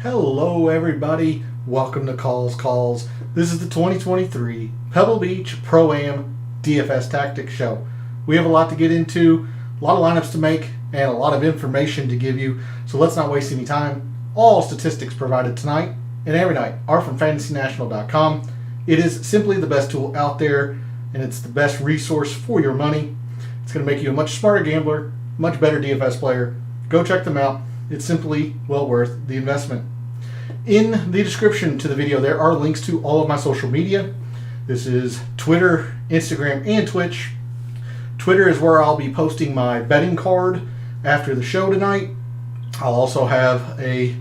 Hello everybody, welcome to Calls. This is the 2023 Pebble Beach Pro-Am DFS Tactics show. We have a lot to get into, a lot of lineups to make, and a lot of information to give you, so let's not waste any time. All statistics provided tonight and every night are from fantasynational.com. It is simply the best tool out there, and it's the best resource for your money. It's going to make you a much smarter gambler, much better DFS player. Go check them out. It's simply well worth the investment. In the description to the video, there are links to all of my social media. This is Twitter, Instagram, and Twitch. Twitter is where I'll be posting my betting card after the show tonight. I'll also have a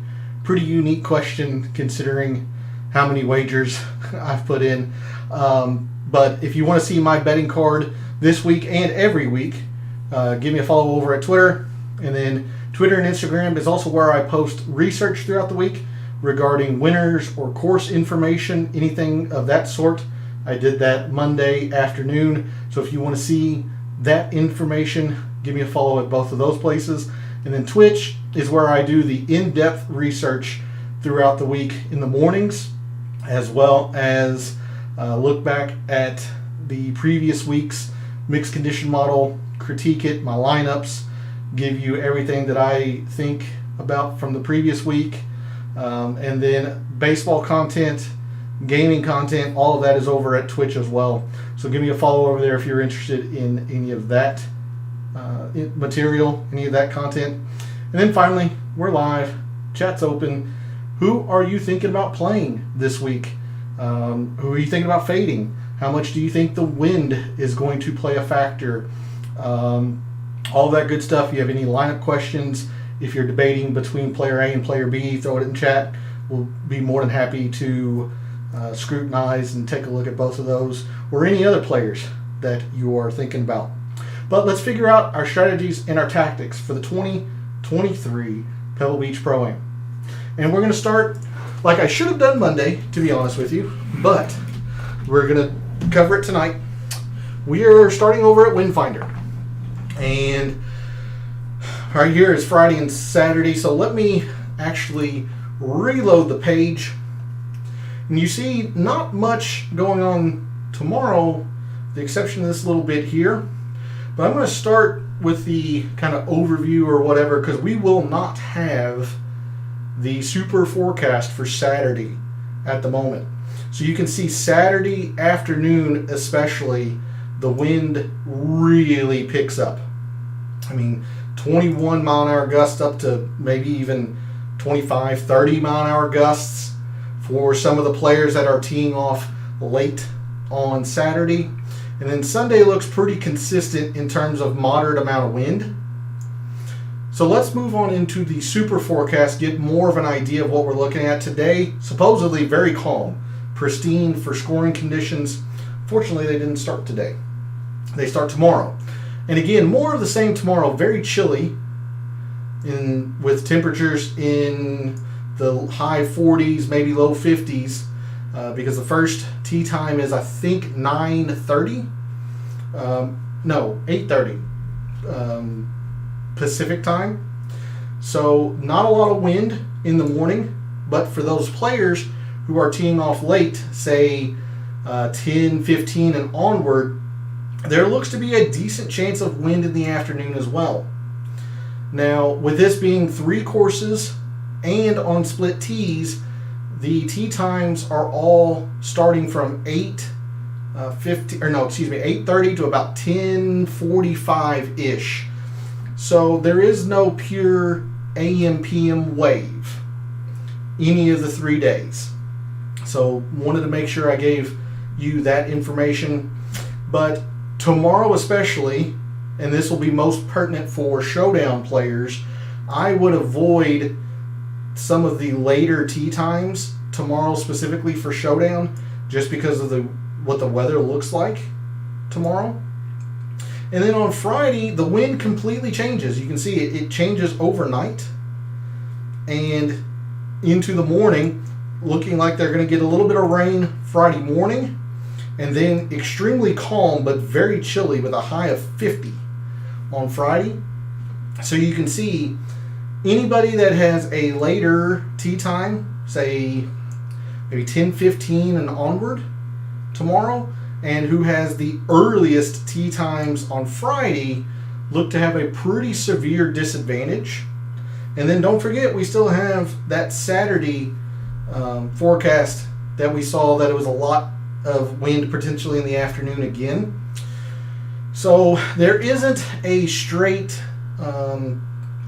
pretty unique question considering how many wagers I've put in. But if you want to see my betting card this week and every week, give me a follow over at Twitter. And then Twitter and Instagram is also where I post research throughout the week regarding winners or course information, anything of that sort. I did that Monday afternoon. So if you want to see that information, give me a follow at both of those places. And then Twitch is where I do the in-depth research throughout the week in the mornings, as well as look back at the previous week's mixed condition model, critique it, my lineups, give you everything that I think about from the previous week, and then baseball content, gaming content, all of that is over at Twitch as well. So give me a follow over there if you're interested in any of that material, any of that content. And then finally, we're live, chat's open. Who are you thinking about playing this week? Who are you thinking about fading? How much do you think the wind is going to play a factor? All that good stuff. If you have any lineup questions, if you're debating between player A and player B, throw it in chat. We'll be more than happy to scrutinize and take a look at both of those or any other players that you are thinking about. But let's figure out our strategies and our tactics for the 2023 Pebble Beach Pro-Am. And we're going to start like I should have done Monday, to be honest with you, but we're going to cover it tonight. We are starting over at Windfinder. And right here is Friday and Saturday, so let me actually reload the page. And you see not much going on tomorrow, with the exception of this little bit here. But I'm going to start with the kind of overview or whatever, because we will not have the super forecast for Saturday at the moment. So you can see Saturday afternoon especially, the wind really picks up. I mean, 21 mile an hour gusts up to maybe even 25, 30 mile an hour gusts for some of the players that are teeing off late on Saturday. And then Sunday looks pretty consistent in terms of moderate amount of wind. So let's move on into the super forecast, get more of an idea of what we're looking at today. Supposedly very calm, pristine for scoring conditions. Fortunately, they didn't start today. They start tomorrow. And again, more of the same tomorrow, very chilly with temperatures in the high 40s, maybe low 50s, because the first tee time is, I think, 9:30. No, 8:30 Pacific time. So not a lot of wind in the morning, but for those players who are teeing off late, say 10, 15 and onward, there looks to be a decent chance of wind in the afternoon as well. Now, with this being 3 courses and on split tees, the tee times are all starting from 8:30 to about 10:45-ish. So there is no pure AM PM wave any of the 3 days. So wanted to make sure I gave you that information. But tomorrow especially, and this will be most pertinent for showdown players, I would avoid some of the later tee times tomorrow specifically for showdown, just because of what the weather looks like tomorrow. And then on Friday, the wind completely changes. You can see it changes overnight and into the morning, looking like they're going to get a little bit of rain Friday morning, and then extremely calm but very chilly with a high of 50 on Friday. So you can see Anybody that has a later tee time, say maybe 10:15 and onward tomorrow, and who has the earliest tee times on Friday, look to have a pretty severe disadvantage. And then don't forget, we still have that Saturday forecast that we saw, that it was a lot of wind potentially in the afternoon again. So there isn't a straight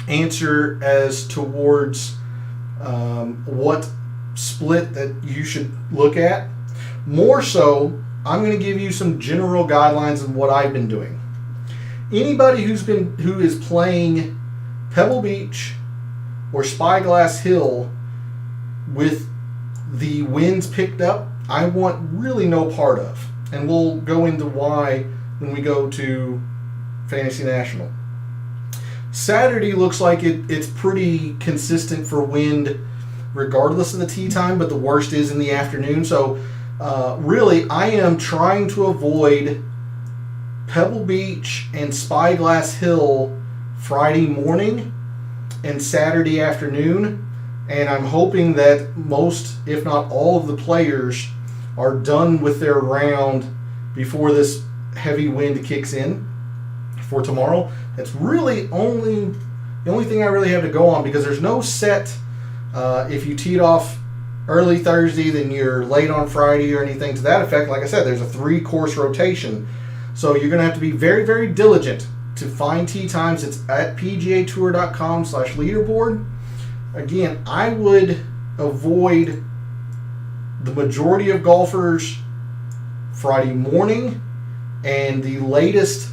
answer as towards what split that you should look at. More so, I'm going to give you some general guidelines of what I've been doing. Anybody who is playing Pebble Beach or Spyglass Hill with the winds picked up, I want really no part of. And we'll go into why when we go to Fantasy National. Saturday looks like it's pretty consistent for wind regardless of the tee time, but the worst is in the afternoon. So really, I am trying to avoid Pebble Beach and Spyglass Hill Friday morning and Saturday afternoon, and I'm hoping that most, if not all, of the players are done with their round before this heavy wind kicks in for tomorrow. That's really the only thing I really have to go on, because there's no set if you teed off early Thursday, then you're late on Friday or anything to that effect. Like I said, there's a 3-course rotation. So you're going to have to be very, very diligent to find tee times. It's at pgatour.com/leaderboard. Again, I would avoid the majority of golfers Friday morning and the latest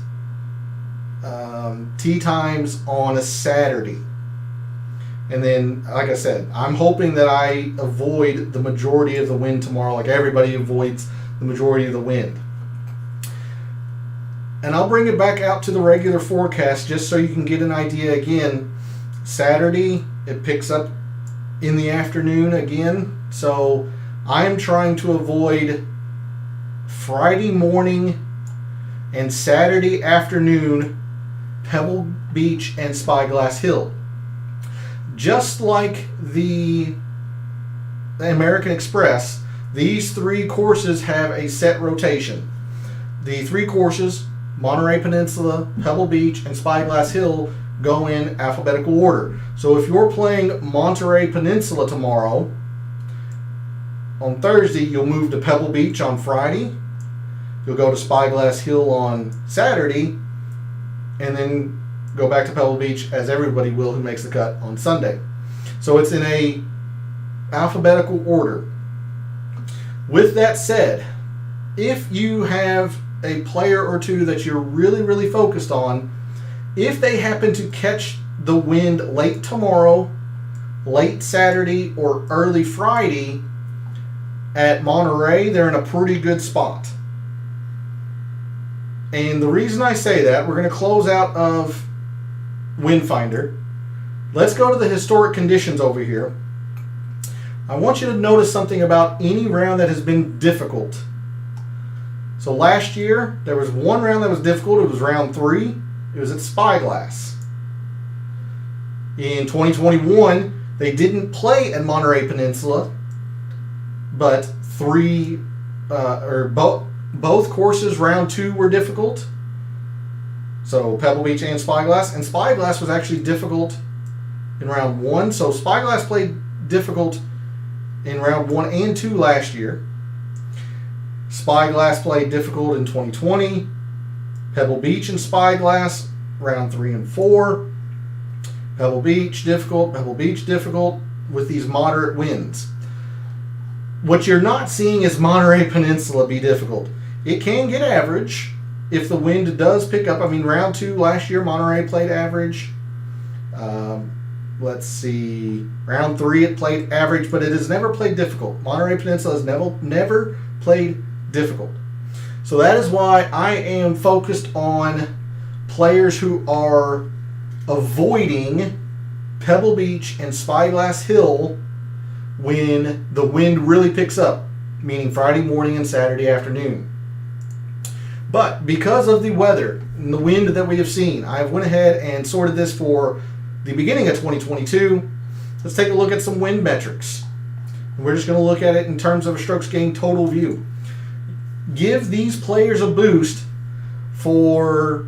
tee times on a Saturday. And then, like I said, I'm hoping that I avoid the majority of the wind tomorrow, like everybody avoids the majority of the wind. And I'll bring it back out to the regular forecast just so you can get an idea again. Saturday, it picks up in the afternoon again. So I'm trying to avoid Friday morning and Saturday afternoon Pebble Beach and Spyglass Hill. Just like the American Express, these 3 courses have a set rotation. The 3 courses, Monterey Peninsula, Pebble Beach, and Spyglass Hill, go in alphabetical order. So if you're playing Monterey Peninsula tomorrow, on Thursday, you'll move to Pebble Beach on Friday. You'll go to Spyglass Hill on Saturday, and then go back to Pebble Beach, as everybody will who makes the cut on Sunday. So it's in a alphabetical order. With that said, if you have a player or two that you're really, really focused on, if they happen to catch the wind late tomorrow, late Saturday, or early Friday at Monterey, they're in a pretty good spot. And the reason I say that, we're going to close out of Windfinder. Let's go to the historic conditions over here. I want you to notice something about any round that has been difficult. So last year, there was one round that was difficult. It was round 3. It was at Spyglass. In 2021, they didn't play at Monterey Peninsula, but both courses, round 2, were difficult. So Pebble Beach and Spyglass was actually difficult in round 1. So Spyglass played difficult in round 1 and 2 last year. Spyglass played difficult in 2020. Pebble Beach and Spyglass, round 3 and 4. Pebble Beach difficult with these moderate winds. What you're not seeing is Monterey Peninsula be difficult. It can get average if the wind does pick up. I mean, round 2 last year, Monterey played average. Let's see. Round 3, it played average, but it has never played difficult. Monterey Peninsula has never played difficult. So that is why I am focused on players who are avoiding Pebble Beach and Spyglass Hill when the wind really picks up, meaning Friday morning and Saturday afternoon. But because of the weather and the wind that we have seen, I went ahead and sorted this for the beginning of 2022, let's take a look at some wind metrics. We're just going to look at it in terms of a strokes gained total view. Give these players a boost for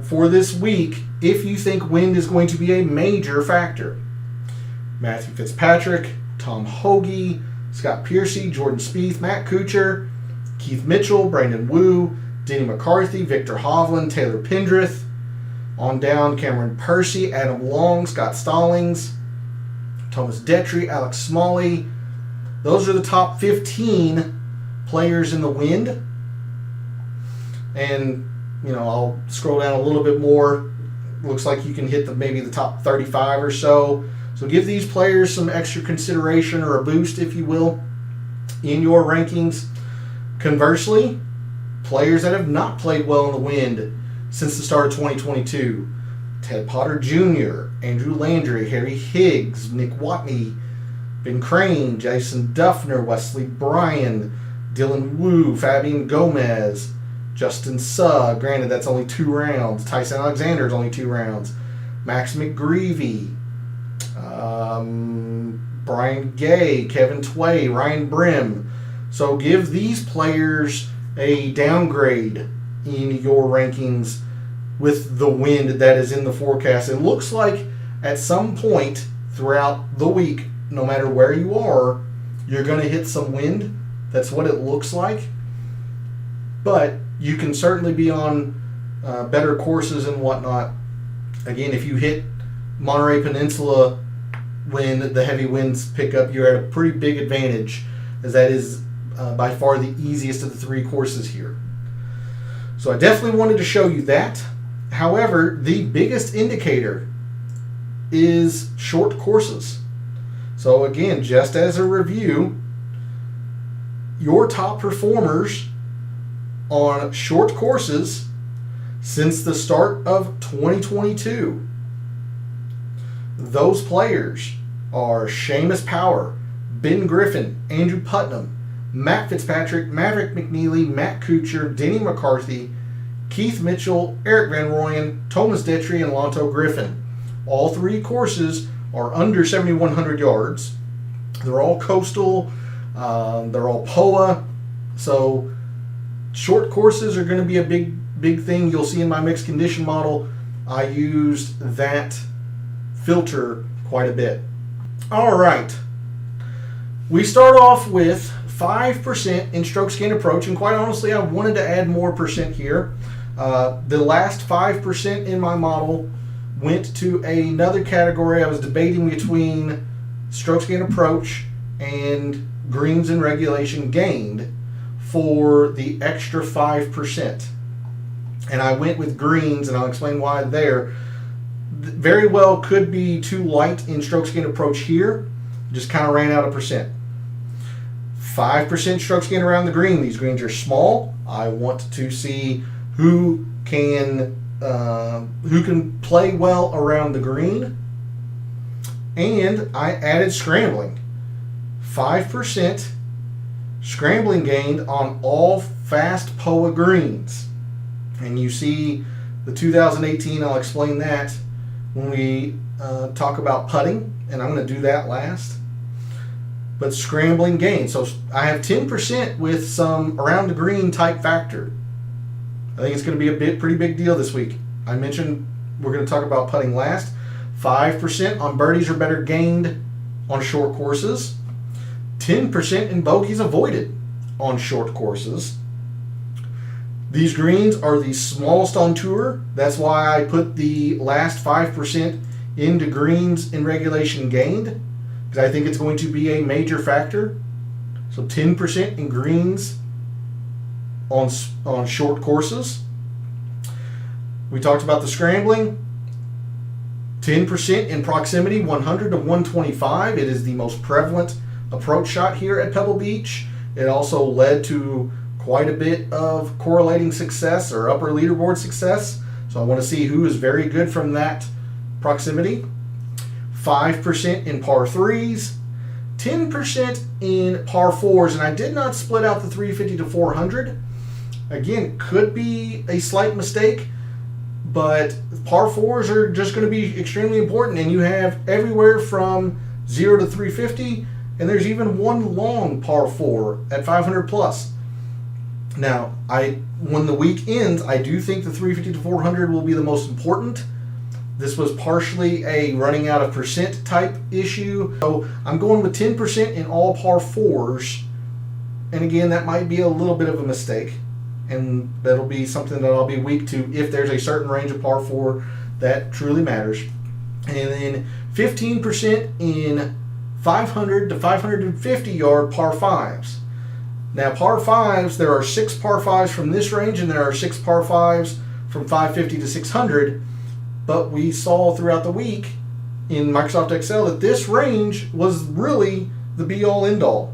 this week if you think wind is going to be a major factor. Matthew Fitzpatrick, Tom Hoge, Scott Piercy, Jordan Spieth, Matt Kuchar, Keith Mitchell, Brandon Wu, Denny McCarthy, Victor Hovland, Taylor Pendrith. On down, Cameron Percy, Adam Long, Scott Stallings, Thomas Detry, Alex Smalley. Those are the top 15 players in the wind. And, I'll scroll down a little bit more. Looks like you can hit maybe the top 35 or so. So give these players some extra consideration or a boost, if you will, in your rankings. Conversely, players that have not played well in the wind since the start of 2022. Ted Potter Jr., Andrew Landry, Harry Higgs, Nick Watney, Ben Crane, Jason Duffner, Wesley Bryan, Dylan Wu, Fabian Gomez, Justin Suh. Granted, that's only 2 rounds. Tyson Alexander's only 2 rounds. Max McGreevy, Brian Gay, Kevin Tway, Ryan Brim. So give these players a downgrade in your rankings with the wind that is in the forecast. It looks like at some point throughout the week, no matter where you are, you're going to hit some wind. That's what it looks like. But you can certainly be on better courses and whatnot. Again, if you hit Monterey Peninsula when the heavy winds pick up, you're at a pretty big advantage, as that is by far the easiest of the 3 courses here. So I definitely wanted to show you that. However, the biggest indicator is short courses. So again, just as a review, your top performers on short courses since the start of 2022, those players are Seamus Power, Ben Griffin, Andrew Putnam, Matt Fitzpatrick, Maverick McNeely, Matt Kuchar, Denny McCarthy, Keith Mitchell, Eric Van Rooyen, Thomas Detry, and Lanto Griffin. All 3 courses are under 7,100 yards. They're all coastal. They're all POA. So short courses are going to be a big thing. You'll see in my mixed condition model, I used that filter quite a bit. All right. We start off with 5% in strokes gained approach, and quite honestly, I wanted to add more percent here. The last 5% in my model went to another category. I was debating between strokes gained approach and greens in regulation gained for the extra 5%. And I went with greens, and I'll explain why there. Very well could be too light in strokes gained approach here. Just kind of ran out of percent. 5% strokes gained around the green. These greens are small. I want to see who can play well around the green. And I added scrambling. 5% scrambling gained on all fast POA greens. And you see the 2018, I'll explain that when we talk about putting, and I'm going to do that last. But scrambling gain. So I have 10% with some around the green type factor. I think it's going to be a pretty big deal this week. I mentioned we're going to talk about putting last. 5% on birdies or better gained on short courses. 10% in bogeys avoided on short courses. These greens are the smallest on tour. That's why I put the last 5% into greens in regulation gained, because I think it's going to be a major factor. So 10% in greens on short courses. We talked about the scrambling. 10% in proximity, 100 to 125. It is the most prevalent approach shot here at Pebble Beach. It also led to quite a bit of correlating success or upper leaderboard success. So I want to see who is very good from that proximity. 5% in par 3s, 10% in par 4s, and I did not split out the 350 to 400. Again, could be a slight mistake, but par fours are just going to be extremely important, and you have everywhere from 0 to 350, and there's even one long par four at 500 plus. Now, when the week ends, I do think the 350 to 400 will be the most important. This was partially a running out of percent type issue, so I'm going with 10% in all par fours. And again, that might be a little bit of a mistake, and that'll be something that I'll be weak to if there's a certain range of par four that truly matters. And then 15% in 500 to 550 yard par fives. Now, par fives, there are 6 par fives from this range, and there are 6 par fives from 550 to 600. But we saw throughout the week in Microsoft Excel that this range was really the be-all, end-all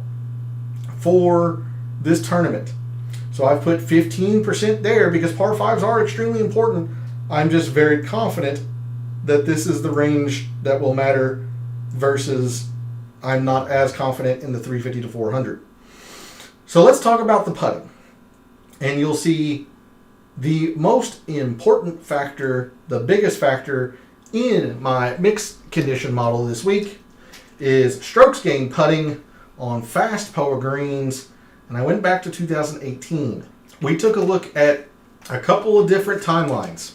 for this tournament. So I've put 15% there because par fives are extremely important. I'm just very confident that this is the range that will matter versus I'm not as confident in the 350 to 400. So let's talk about the putting. And you'll see the most important factor, the biggest factor in my mixed condition model this week is strokes gained putting on fast POA greens. And I went back to 2018. We took a look at a couple of different timelines.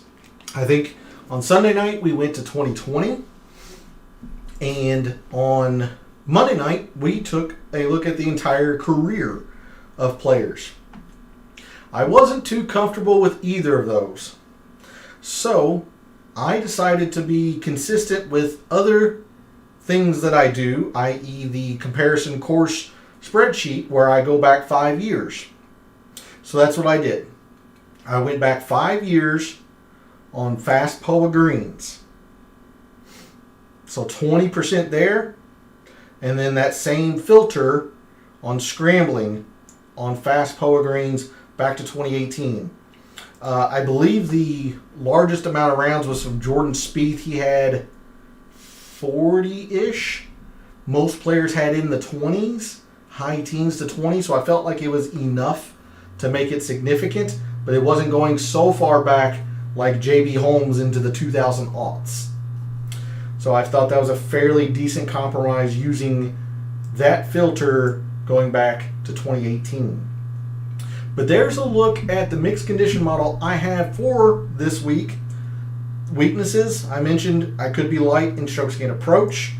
I think on Sunday night we went to 2020. And on Monday night we took a look at the entire career of players. I wasn't too comfortable with either of those. So I decided to be consistent with other things that I do, i.e. the comparison course spreadsheet where I go back 5 years. So that's what I did. I went back 5 years on fast POA greens. So 20% there, and then that same filter on scrambling on fast POA greens back to 2018. I believe the largest amount of rounds was from Jordan Spieth. He had 40-ish. Most players had in the 20s, high teens to 20, so I felt like it was enough to make it significant, but it wasn't going so far back like JB Holmes into the 2000 aughts. So I thought that was a fairly decent compromise using that filter going back to 2018. But there's a look at the mixed condition model I have for this week. Weaknesses, I mentioned I could be light in strokes gained approach.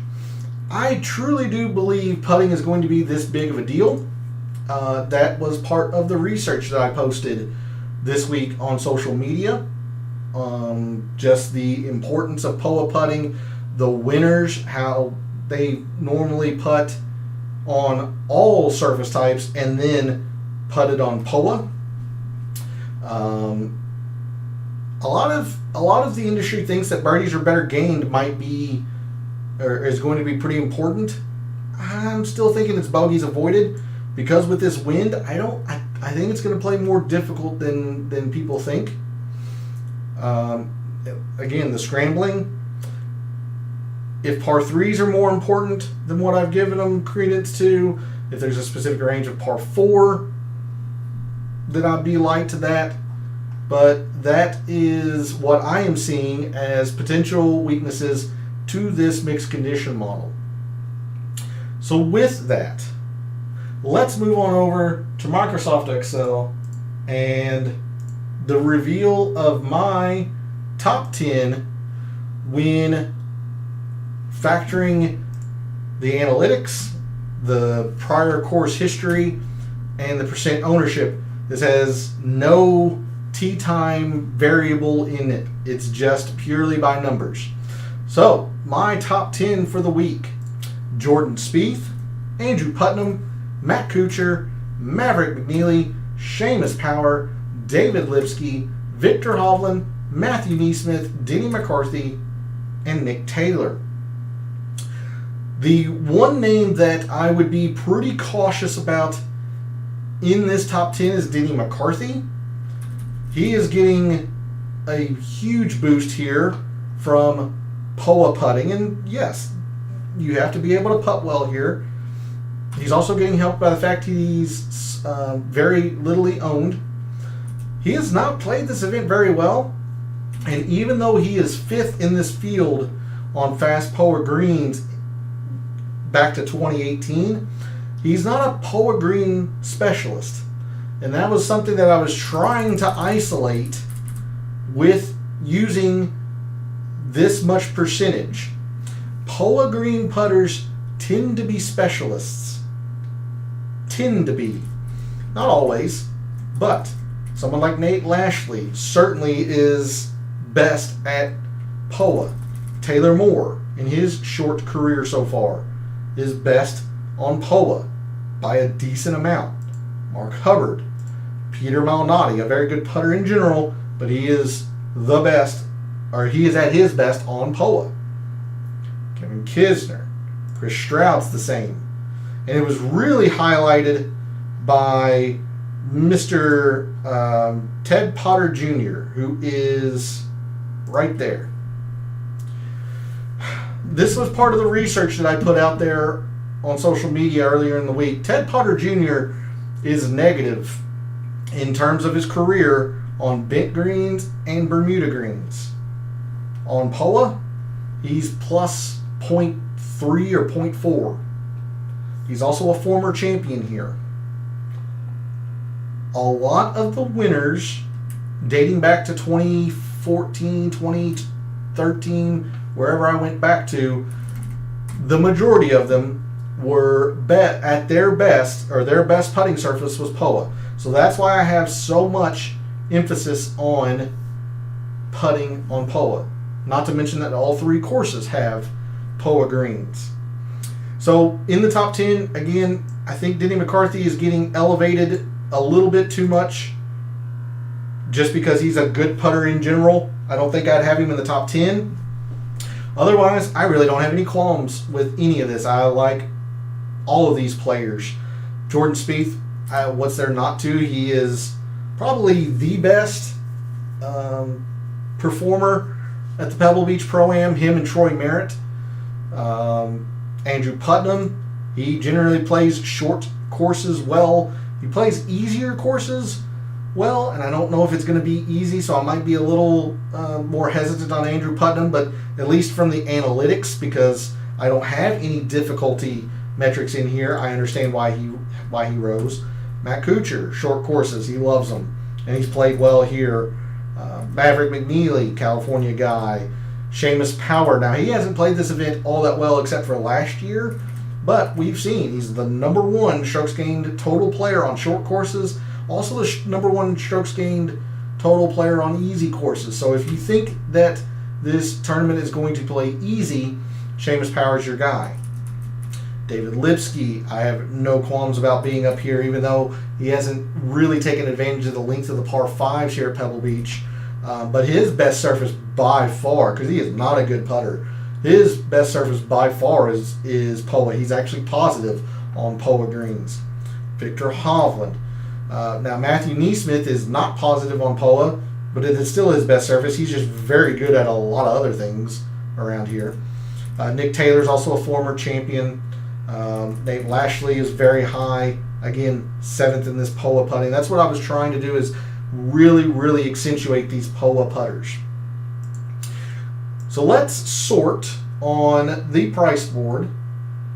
I truly do believe putting is going to be this big of a deal. That was part of the research that I posted this week on social media. Just the importance of POA putting, the winners, how they normally putt on all surface types and then putted on POA. A lot of the industry thinks that birdies are better gained might be or is going to be pretty important. I'm still thinking it's bogeys avoided because with this wind, I think it's going to play more difficult than people think. Again, the scrambling. If par threes are more important than what I've given them credence to, if there's a specific range of par four, then I'd be light to that. But that is what I am seeing as potential weaknesses to this mixed condition model. So with that, let's move on over to Microsoft Excel and the reveal of my top 10 when factoring the analytics, the prior course history, and the percent ownership. This has no tee time variable in it. It's just purely by numbers. So, my top 10 for the week. Jordan Spieth, Andrew Putnam, Matt Kuchar, Maverick McNeely, Seamus Power, David Lipsky, Victor Hovland, Matthew Neesmith, Denny McCarthy, and Nick Taylor. The one name that I would be pretty cautious about in this top 10 is Denny McCarthy. He is getting a huge boost here from POA putting, and yes, you have to be able to putt well here. He's also getting helped by the fact he's very littly owned. He has not played this event very well. And even though he is 5th in this field on fast POA greens back to 2018, he's not a POA green specialist. And that was something that I was trying to isolate with using this much percentage. POA green putters tend to be specialists. Tend to be. Not always, but someone like Nate Lashley certainly is best at POA. Taylor Moore, in his short career so far, is best on POA by a decent amount. Mark Hubbard, Peter Malnati, a very good putter in general, but he is the best, or he is at his best on POA. Kevin Kisner, Chris Stroud's the same. And it was really highlighted by Mr. Ted Potter Jr., who is right there. This was part of the research that I put out there on social media earlier in the week. Ted Potter Jr. is negative in terms of his career on bent greens and Bermuda greens. On POA, he's plus 0.3 or 0.4. He's also a former champion here. A lot of the winners dating back to 2014, 2013, wherever I went back to, the majority of them were at their best, or their best putting surface was POA. So that's why I have so much emphasis on putting on POA. Not to mention that all 3 courses have POA greens. So in the top 10, again, I think Denny McCarthy is getting elevated a little bit too much just because he's a good putter in general. I don't think I'd have him in the top 10. Otherwise, I really don't have any qualms with any of this. I like all of these players. Jordan Spieth, what's there not to? He is probably the best performer at the Pebble Beach Pro-Am, him and Troy Merritt. Andrew Putnam, he generally plays short courses well. He plays easier courses well, and I don't know if it's going to be easy, so I might be a little more hesitant on Andrew Putnam, but at least from the analytics, because I don't have any difficulty metrics in here, I understand why he rose. Matt Kuchar, short courses, he loves them, and he's played well here. Maverick McNeely, California guy. Seamus Power. Now, he hasn't played this event all that well except for last year, but we've seen he's the number 1 strokes gained total player on short courses, also the number 1 strokes gained total player on easy courses. So if you think that this tournament is going to play easy, Seamus Power is your guy. David Lipsky, I have no qualms about being up here, even though he hasn't really taken advantage of the length of the par 5s here at Pebble Beach. But his best surface by far, because he is not a good putter, his best surface by far is POA. He's actually positive on POA greens. Victor Hovland. Now, Matthew Neesmith is not positive on POA, but it is still his best surface. He's just very good at a lot of other things around here. Nick Taylor's also a former champion. Nate Lashley is very high. Again, 7th in this POA putting. That's what I was trying to do, is really, really accentuate these POA putters. So let's sort on the price board.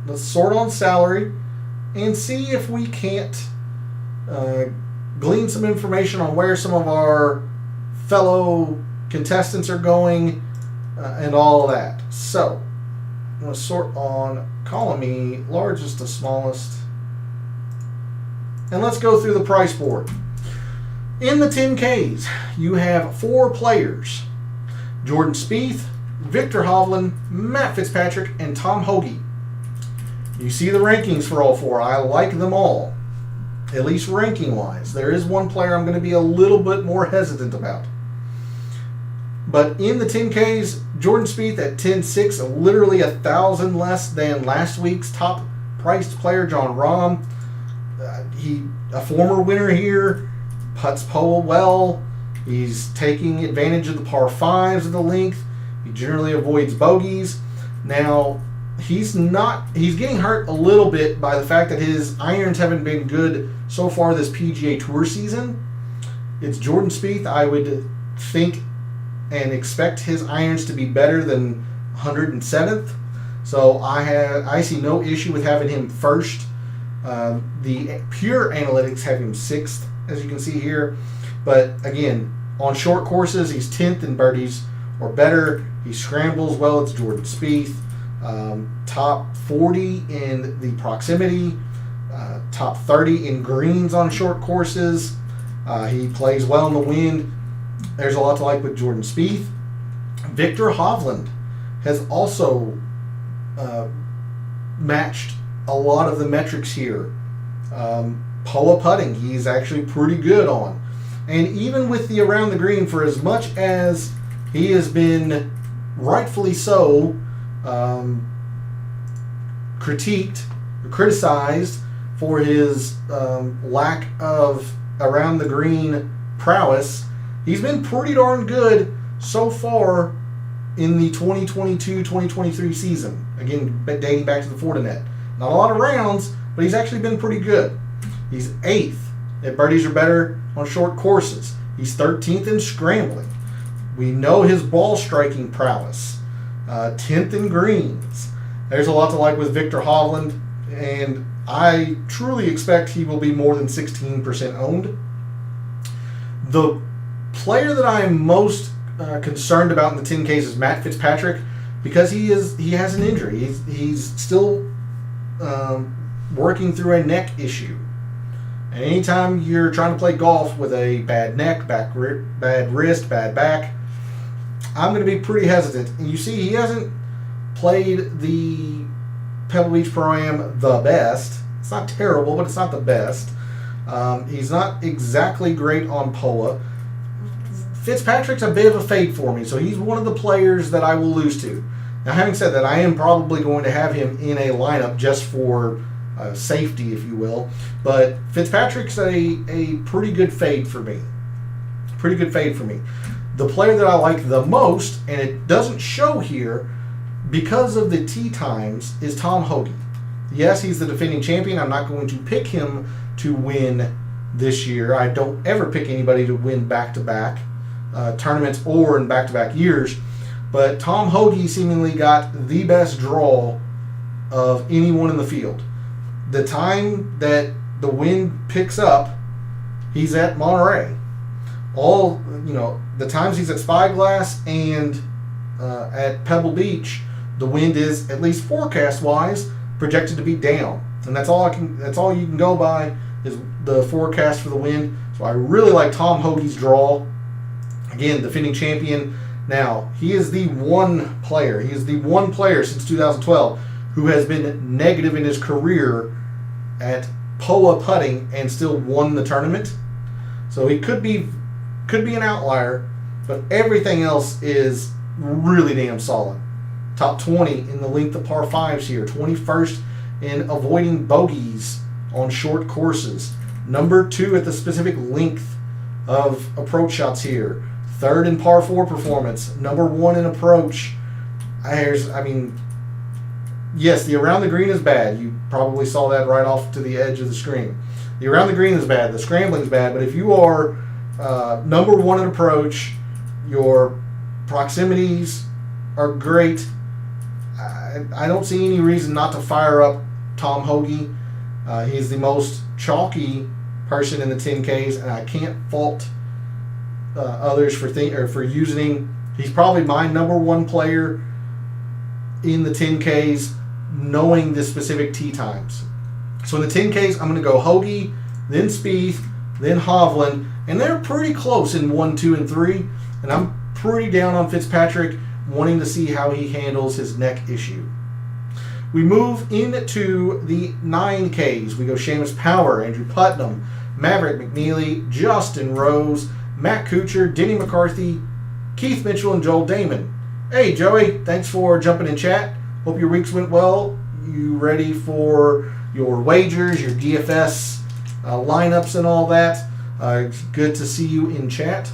Let's sort on salary and see if we can't glean some information on where some of our fellow contestants are going and all of that. So I'm going to sort on column E, largest to smallest. And let's go through the price board. In the 10Ks, you have 4 players: Jordan Spieth, Victor Hovland, Matt Fitzpatrick, and Tom Hoge. You see the rankings for all 4. I like them all, at least ranking-wise. There is one player I'm going to be a little bit more hesitant about. But in the 10Ks, Jordan Spieth at 10.6, literally 1,000 less than last week's top-priced player, John Rahm. He, a former winner here, putts POA well. He's taking advantage of the par 5s of the length. He generally avoids bogeys. Now, he's getting hurt a little bit by the fact that his irons haven't been good so far this PGA Tour season. It's Jordan Spieth, I would think, and expect his irons to be better than 107th. So I see no issue with having him first. The pure analytics have him 6th, as you can see here. But again, on short courses, he's 10th in birdies or better. He scrambles well. It's Jordan Spieth. Top 40 in the proximity. Top 30 in greens on short courses. He plays well in the wind. There's a lot to like with Jordan Spieth. Victor Hovland has also matched a lot of the metrics here. POA putting, he's actually pretty good on. And even with the around the green, for as much as he has been rightfully so criticized for his lack of around the green prowess, he's been pretty darn good so far in the 2022-2023 season. Again, dating back to the Fortinet. Not a lot of rounds, but he's actually been pretty good. He's 8th at birdies or better on short courses. He's 13th in scrambling. We know his ball striking prowess. 10th in greens. There's a lot to like with Victor Hovland, and I truly expect he will be more than 16% owned. The player that I am most concerned about in the 10Ks is Matt Fitzpatrick, because he has an injury. He's still working through a neck issue. And anytime you're trying to play golf with a bad neck, bad wrist, bad back, I'm going to be pretty hesitant. And you see, he hasn't played the Pebble Beach Pro-Am the best. It's not terrible, but it's not the best. He's not exactly great on POA. Fitzpatrick's a bit of a fade for me, so he's one of the players that I will lose to. Now, having said that, I am probably going to have him in a lineup just for safety, if you will. But Fitzpatrick's a pretty good fade for me. Pretty good fade for me. The player that I like the most, and it doesn't show here because of the tee times, is Tom Hoge. Yes, he's the defending champion. I'm not going to pick him to win this year. I don't ever pick anybody to win back-to-back tournaments or in back-to-back years. But Tom Hoge seemingly got the best draw of anyone in the field. The time that the wind picks up, he's at Monterey. The times he's at Spyglass and at Pebble Beach, the wind is, at least forecast-wise, projected to be down. And that's all you can go by is the forecast for the wind. So I really like Tom Hoge's draw. Again, defending champion. Now, he is the one player. He is the one player since 2012 who has been negative in his career at POA putting and still won the tournament. So he could be an outlier, but everything else is really damn solid. Top 20 in the length of par 5s here. 21st in avoiding bogeys on short courses. Number 2 at the specific length of approach shots here. 3rd in par 4 performance. Number 1 in approach. Yes, the around the green is bad. You probably saw that right off to the edge of the screen. The around the green is bad. The scrambling's bad. But if you are number 1 in approach, your proximities are great. I don't see any reason not to fire up Tom Hoge. He's the most chalky person in the 10Ks, and I can't fault others for using him. He's probably my number 1 player in the 10Ks, knowing the specific tee times. So in the 10Ks, I'm going to go Hoge, then Spieth, then Hovland, and they're pretty close in 1, 2, and 3. And I'm pretty down on Fitzpatrick, wanting to see how he handles his neck issue. We move into the 9Ks. We go Seamus Power, Andrew Putnam, Maverick McNeely, Justin Rose, Matt Kuchar, Denny McCarthy, Keith Mitchell, and Joel Damon. Hey, Joey, thanks for jumping in chat. Hope your weeks went well. You ready for your wagers, your DFS lineups and all that? It's good to see you in chat.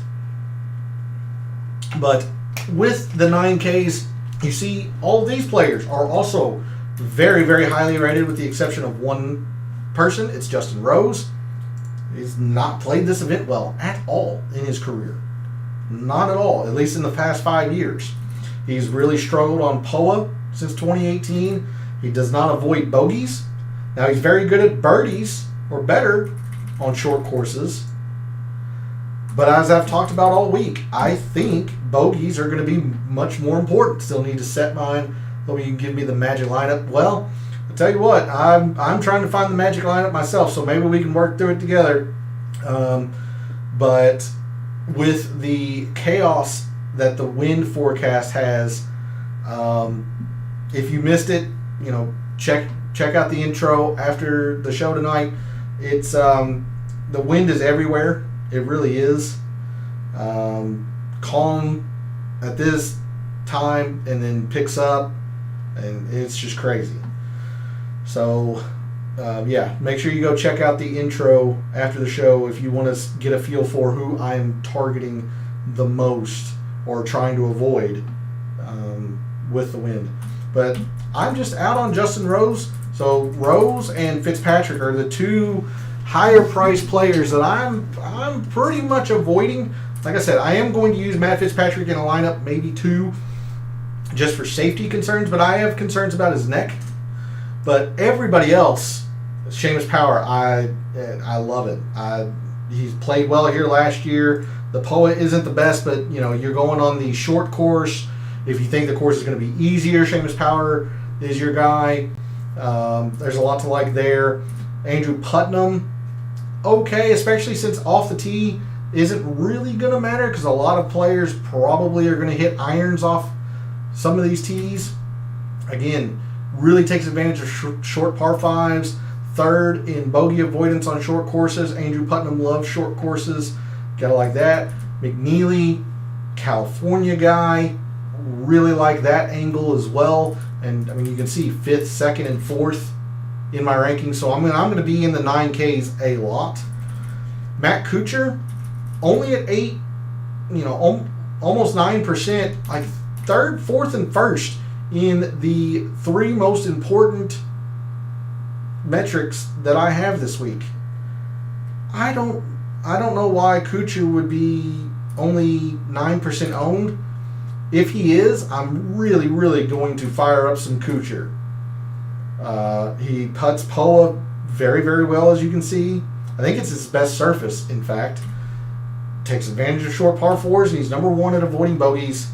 But with the 9Ks, you see all of these players are also very, very highly rated with the exception of one person. It's Justin Rose. He's not played this event well at all in his career. Not at all, at least in the past 5 years. He's really struggled on POA since 2018. He does not avoid bogeys. Now, he's very good at birdies, or better, on short courses. But as I've talked about all week, I think bogeys are going to be much more important. Still need to set mine. Hope you can give me the magic lineup. Well, I'll tell you what, I'm trying to find the magic lineup myself, so maybe we can work through it together. But with the chaos that the wind forecast has, if you missed it, check out the intro after the show tonight. It's the wind is everywhere. It really is. Calm at this time and then picks up, and it's just crazy. So make sure you go check out the intro after the show if you want to get a feel for who I'm targeting the most or trying to avoid with the wind. But I'm just out on Justin Rose. So Rose and Fitzpatrick are the two higher priced players that I'm pretty much avoiding. Like I said, I am going to use Matt Fitzpatrick in a lineup, maybe two, just for safety concerns, but I have concerns about his neck. But everybody else, Seamus Power, I love it. He's played well here last year. The POA isn't the best, but you're going on the short course. If you think the course is going to be easier, Seamus Power is your guy. There's a lot to like there. Andrew Putnam, okay, especially since off the tee isn't really going to matter because a lot of players probably are going to hit irons off some of these tees. Again, really takes advantage of short par fives. Third in bogey avoidance on short courses. Andrew Putnam loves short courses. Gotta like that. McNeely, California guy. Really like that angle as well. And you can see 5th, 2nd, and 4th in my rankings. So I'm going to be in the 9Ks a lot. Matt Kuchar, only at 8, almost 9%, like 3rd, 4th, and 1st in the 3 most important metrics that I have this week. I don't know why Kuchar would be only 9% owned. If he is, I'm really, really going to fire up some Kuchar. He putts POA very, very well, as you can see. I think it's his best surface, in fact. Takes advantage of short par 4s, and he's number 1 at avoiding bogeys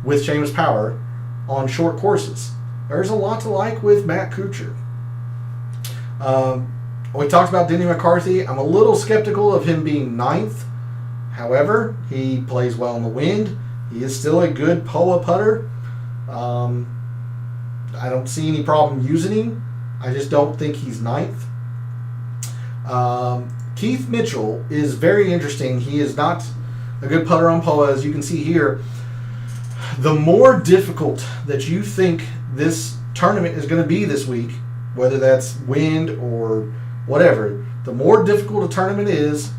with Seamus Power on short courses. There's a lot to like with Matt Kuchar. We talked about Denny McCarthy. I'm a little skeptical of him being 9th. However, he plays well in the wind. He is still a good POA putter. I don't see any problem using him. I just don't think he's 9th. Keith Mitchell is very interesting. He is not a good putter on POA, as you can see here. The more difficult that you think this tournament is going to be this week, whether that's wind or whatever, the more difficult a tournament is,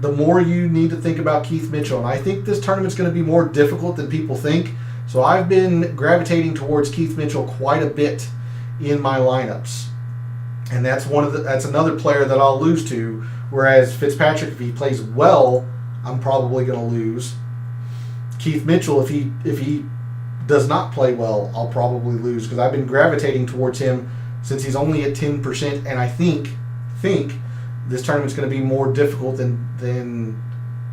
the more you need to think about Keith Mitchell. And I think this tournament's going to be more difficult than people think. So I've been gravitating towards Keith Mitchell quite a bit in my lineups. And that's another player that I'll lose to. Whereas Fitzpatrick, if he plays well, I'm probably going to lose. Keith Mitchell, if he does not play well, I'll probably lose because I've been gravitating towards him since he's only at 10%, and I think this tournament's going to be more difficult than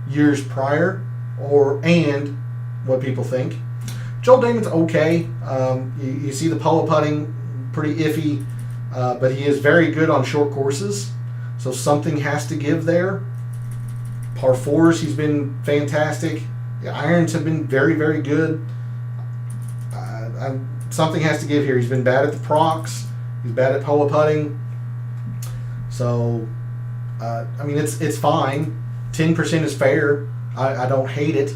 years prior, and what people think. Joel Damon's okay. You see the POA putting, pretty iffy, but he is very good on short courses, so something has to give there. Par 4s, he's been fantastic. The irons have been very, very good. Something has to give here. He's been bad at the procs. He's bad at POA putting. So, it's fine. 10% is fair. I don't hate it.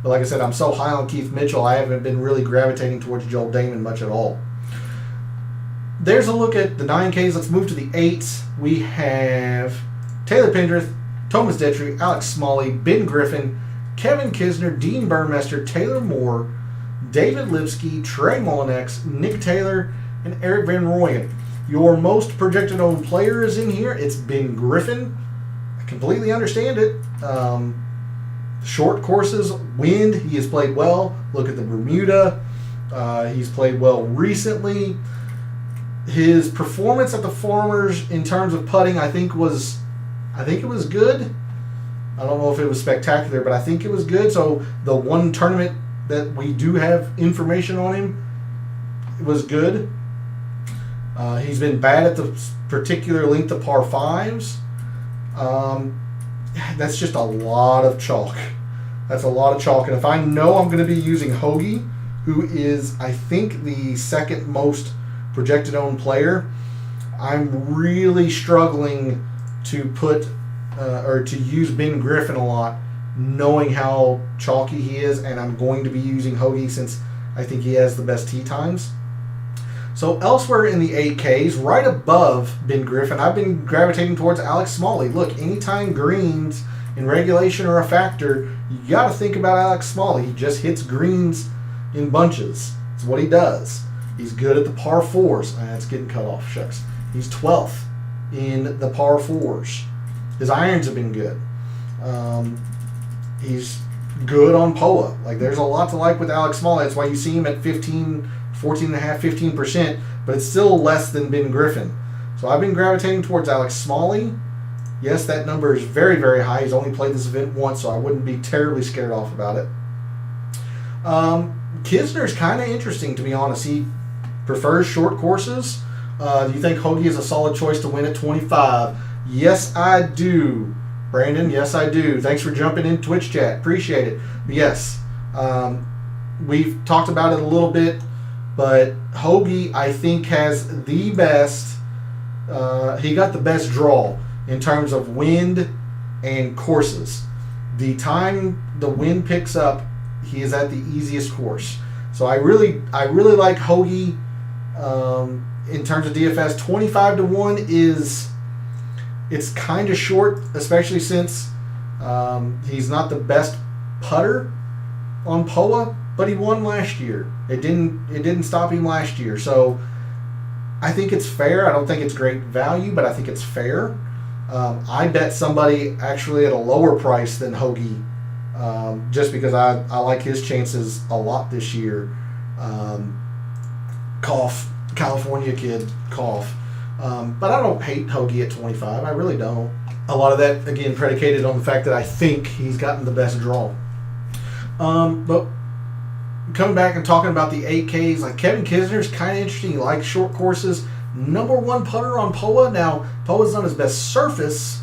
But like I said, I'm so high on Keith Mitchell, I haven't been really gravitating towards Joel Damon much at all. There's a look at the 9Ks. Let's move to the 8s. We have Taylor Pendrith, Thomas Detry, Alex Smalley, Ben Griffin, Kevin Kisner, Dean Burmester, Taylor Moore, David Lipsky, Trey Mullinex, Nick Taylor, and Eric Van Rooyen. Your most projected owned player is in here. It's Ben Griffin. I completely understand it. Short courses, wind, he has played well. Look at the Bermuda. He's played well recently. His performance at the Farmers in terms of putting, I think it was good. I don't know if it was spectacular, but I think it was good. So the one tournament that we do have information on him, it was good. He's been bad at the particular length of par fives. That's just a lot of chalk. That's a lot of chalk. And if I know I'm going to be using Hoagie, who is, I think, the second most projected owned player, I'm really struggling to put or to use Ben Griffin a lot, knowing how chalky he is, and I'm going to be using Hoagie since I think he has the best tee times. So elsewhere in the 8Ks, right above Ben Griffin, I've been gravitating towards Alex Smalley. Look, anytime greens in regulation are a factor, you got to think about Alex Smalley. He just hits greens in bunches. That's what he does. He's good at the par fours. It's getting cut off. Shucks. He's 12th in the par fours. His irons have been good. He's good on POA. Like, there's a lot to like with Alex Smalley. That's why you see him at 15%, but it's still less than Ben Griffin. So I've been gravitating towards Alex Smalley. Yes, that number is very, very high. He's only played this event once, so I wouldn't be terribly scared off about it. Kisner's kind of interesting, to be honest. He prefers short courses. Do you think Hoagie is a solid choice to win at 25? Yes, I do. Brandon, yes, I do. Thanks for jumping in Twitch chat. Appreciate it. Yes, we've talked about it a little bit, but Hoagie, I think, has the best, he got the best draw in terms of wind and courses. The time the wind picks up, he is at the easiest course. So I really like Hoagie in terms of DFS. 25-1 is, it's kind of short, especially since he's not the best putter on POA, but he won last year. It didn't stop him last year. So I think it's fair. I don't think it's great value, but I think it's fair. I bet somebody actually at a lower price than Hoagie, just because I like his chances a lot this year. Cough, California kid, cough. But I don't hate Hoagie at 25. I really don't. A lot of that, again, predicated on the fact that I think he's gotten the best draw. But coming back and talking about the 8Ks, like Kevin Kisner's kind of interesting. He likes short courses. Number one putter on POA. Now, POA's not his best surface,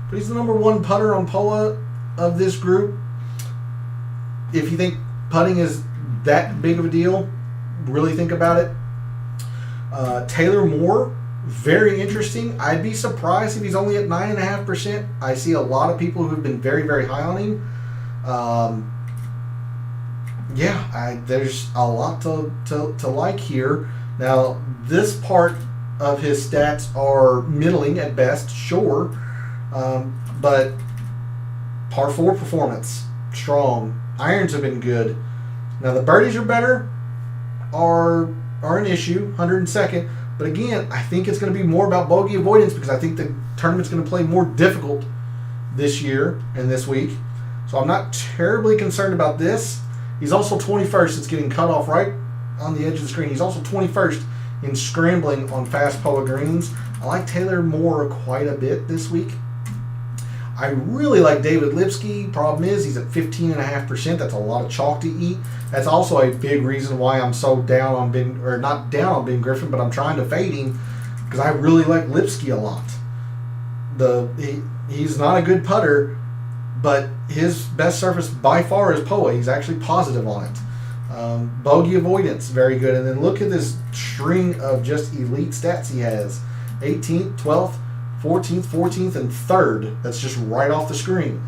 but he's the number one putter on POA of this group. If you think putting is that big of a deal, really think about it. Taylor Moore, very interesting. I'd be surprised if he's only at 9.5%. I see a lot of people who've been very, very high on him. There's a lot to like here. Now, this part of his stats are middling at best, sure, but par 4 performance, strong. Irons have been good. Now, the birdies are better, are an issue, 102nd. But again, I think it's going to be more about bogey avoidance because I think the tournament's going to play more difficult this year and this week. So I'm not terribly concerned about this. He's also 21st. It's getting cut off right on the edge of the screen. He's also 21st in scrambling on fast POA greens. I like Taylor Moore quite a bit this week. I really like David Lipsky. Problem is, he's at 15.5%. That's a lot of chalk to eat. That's also a big reason why I'm so down on Ben, or not down on Ben Griffin, but I'm trying to fade him because I really like Lipsky a lot. He's not a good putter, but his best surface by far is POA. He's actually positive on it. Bogey avoidance, very good. And then look at this string of just elite stats he has. 18th, 12th, 14th, and 3rd. That's just right off the screen.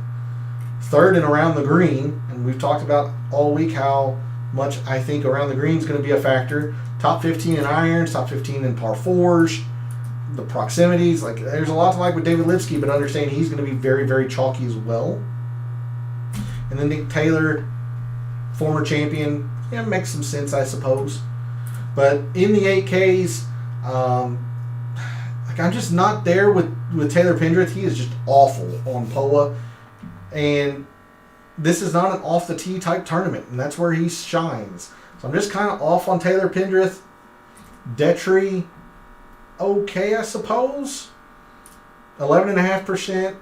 3rd and around the green, and we've talked about all week how much I think around the green is going to be a factor. Top 15 in irons, top 15 in par 4s, the proximities. Like, there's a lot to like with David Lipsky, but understand he's going to be very, very chalky as well. And then Nick Taylor, former champion, makes some sense, I suppose. But in the 8Ks, I'm just not there with Taylor Pendrith. He is just awful on POA. And this is not an off the tee type tournament, and that's where he shines. So I'm just kind of off on Taylor Pendrith. Detry, okay, I suppose. 11.5%,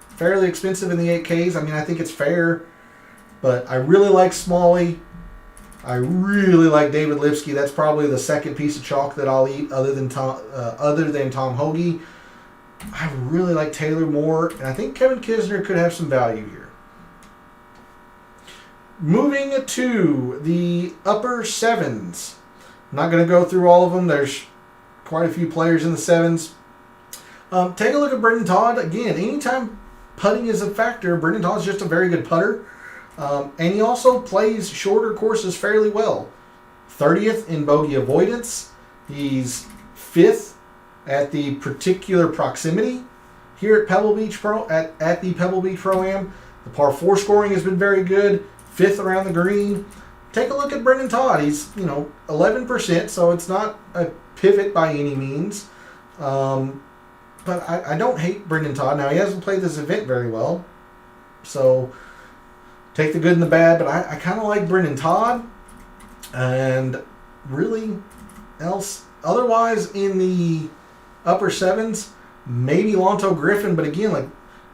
fairly expensive in the 8Ks. I mean, I think it's fair, but I really like Smalley. I really like David Lipsky. That's probably the second piece of chalk that I'll eat, other than Tom Hoagie. I really like Taylor Moore, and I think Kevin Kisner could have some value here. Moving to the upper sevens. I'm not going to go through all of them. There's quite a few players in the sevens. Take a look at Brendan Todd. Again, anytime putting is a factor, Brendan Todd's just a very good putter. And he also plays shorter courses fairly well. 30th in bogey avoidance. He's 5th at the particular proximity here at Pebble Beach at the Pebble Beach Pro-Am. The par 4 scoring has been very good. 5th around the green. Take a look at Brendan Todd. He's 11%, so it's not a pivot by any means. But I don't hate Brendan Todd. Now, he hasn't played this event very well, so take the good and the bad, but I kind of like Brendan Todd. And really else, otherwise in the upper sevens, maybe Lonto Griffin, but again, like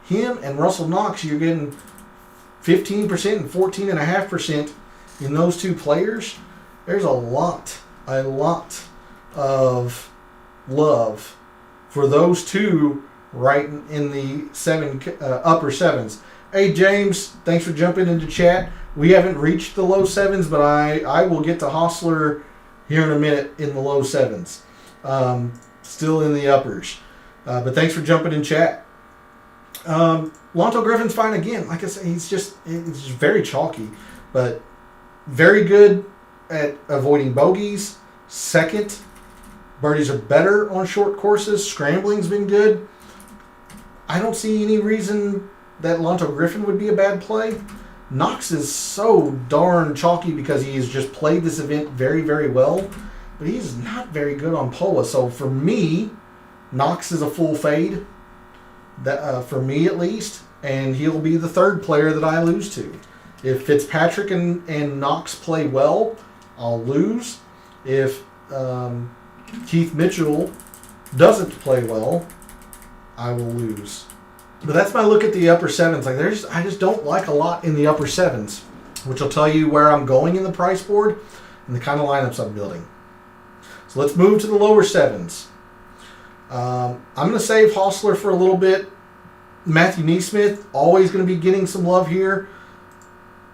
him and Russell Knox, you're getting 15% and 14.5% in those two players. There's a lot of love for those two right in the upper sevens. Hey, James, thanks for jumping into chat. We haven't reached the low sevens, but I will get to Hostler here in a minute in the low sevens. Still in the uppers. But thanks for jumping in chat. Lonto Griffin's fine again. Like I said, he's just very chalky, but very good at avoiding bogeys. Second, birdies are better on short courses. Scrambling's been good. I don't see any reason that Lonto Griffin would be a bad play. Knox is so darn chalky because he has just played this event very, very well, but he's not very good on POA. So for me, Knox is a full fade, for me at least, and he'll be the third player that I lose to. If Fitzpatrick and Knox play well, I'll lose. If Keith Mitchell doesn't play well, I will lose. But that's my look at the upper sevens. Like I just don't like a lot in the upper sevens, which will tell you where I'm going in the price board and the kind of lineups I'm building. So let's move to the lower sevens. I'm going to save Hostler for a little bit. Matthew Neesmith, always going to be getting some love here.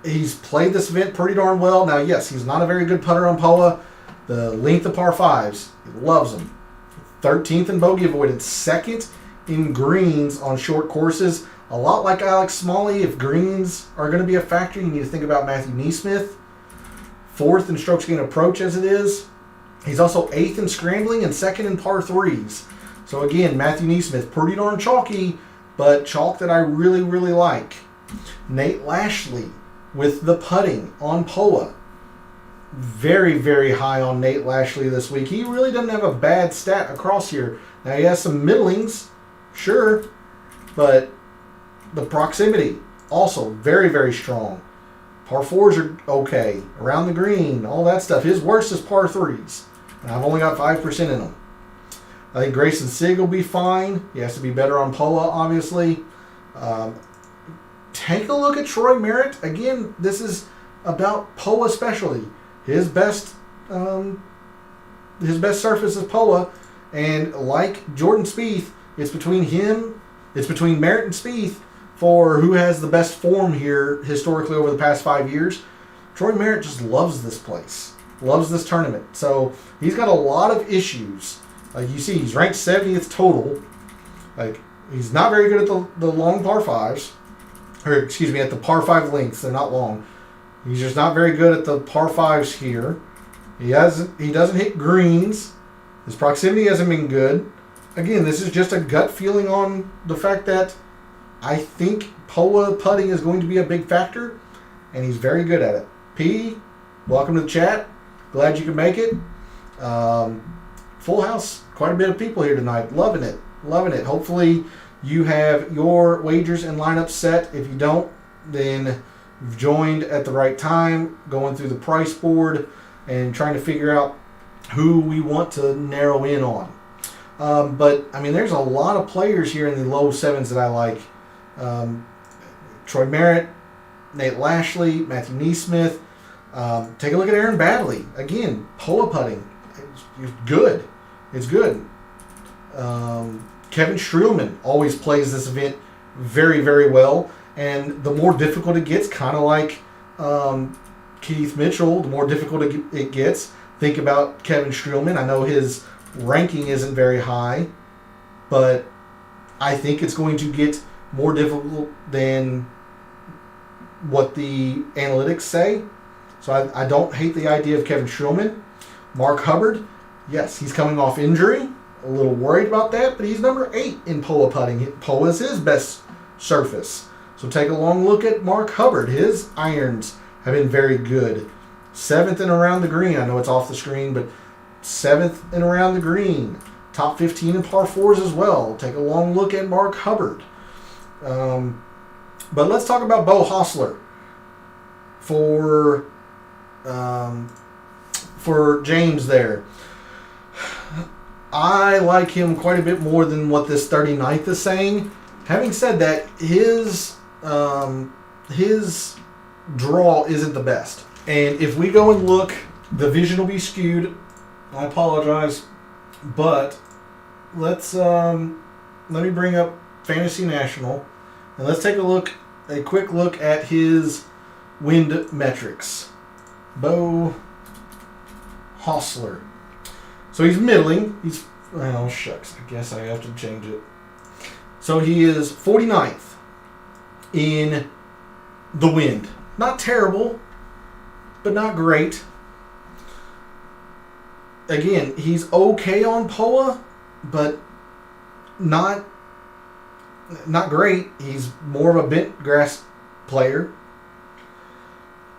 He's played this event pretty darn well. Now, yes, he's not a very good putter on POA. The length of par 5s, he loves them. 13th in bogey avoidance, 2nd in greens on short courses. A lot like Alex Smalley, if greens are going to be a factor, you need to think about Matthew Neesmith. 4th in strokes gained approach as it is. He's also 8th in scrambling and 2nd in par 3s. So again, Matthew Neesmith, pretty darn chalky, but chalk that I really, really like. Nate Lashley with the putting on POA. Very, very high on Nate Lashley this week. He really doesn't have a bad stat across here. Now he has some middlings, sure, but the proximity also very, very strong. Par 4s are okay. Around the green, all that stuff. His worst is par 3s. And I've only got 5% in them. I think Grayson Sigg will be fine. He has to be better on POA, obviously. Take a look at Troy Merritt. Again, this is about POA specialty. His best surface is POA, and like Jordan Spieth, it's between Merritt and Spieth for who has the best form here historically over the past 5 years. Troy Merritt just loves this place, loves this tournament. So he's got a lot of issues. You see, he's ranked 70th total. Like, he's not very good at the long par 5s. Or, excuse me, at the par 5 lengths. They're not long. He's just not very good at the par 5s here. He doesn't hit greens. His proximity hasn't been good. Again, this is just a gut feeling on the fact that I think POA putting is going to be a big factor, and he's very good at it. P, welcome to the chat. Glad you could make it. Full house. Quite a bit of people here tonight. Loving it. Loving it. Hopefully you have your wagers and lineups set. If you don't, then We've joined at the right time, going through the price board and trying to figure out who we want to narrow in on. But, I mean, there's a lot of players here in the low sevens that I like. Troy Merritt, Nate Lashley, Matthew Neesmith. Take a look at Aaron Baddeley. Again, POA putting. It's good. It's good. Kevin Streelman always plays this event very, very well. And the more difficult it gets, kind of like Keith Mitchell, the more difficult it gets. Think about Kevin Streelman. I know his ranking isn't very high, but I think it's going to get more difficult than what the analytics say. So I don't hate the idea of Kevin Streelman. Mark Hubbard, yes, he's coming off injury. A little worried about that, but he's number 8 in POA putting. POA is his best surface. So take a long look at Mark Hubbard. His irons have been very good. 7th and around the green. I know it's off the screen, but 7th and around the green. Top 15 in par 4s as well. Take a long look at Mark Hubbard. But let's talk about Beau Hossler for James there. I like him quite a bit more than what this 39th is saying. Having said that, his draw isn't the best. And if we go and look, the vision will be skewed. I apologize. But let me bring up Fantasy National. And let's take a quick look at his wind metrics. Beau Hossler. So he's middling. Well, shucks. I guess I have to change it. So he is 49th in the wind. Not terrible, but not great. Again, he's okay on POA, but not great. He's more of a bent grass player.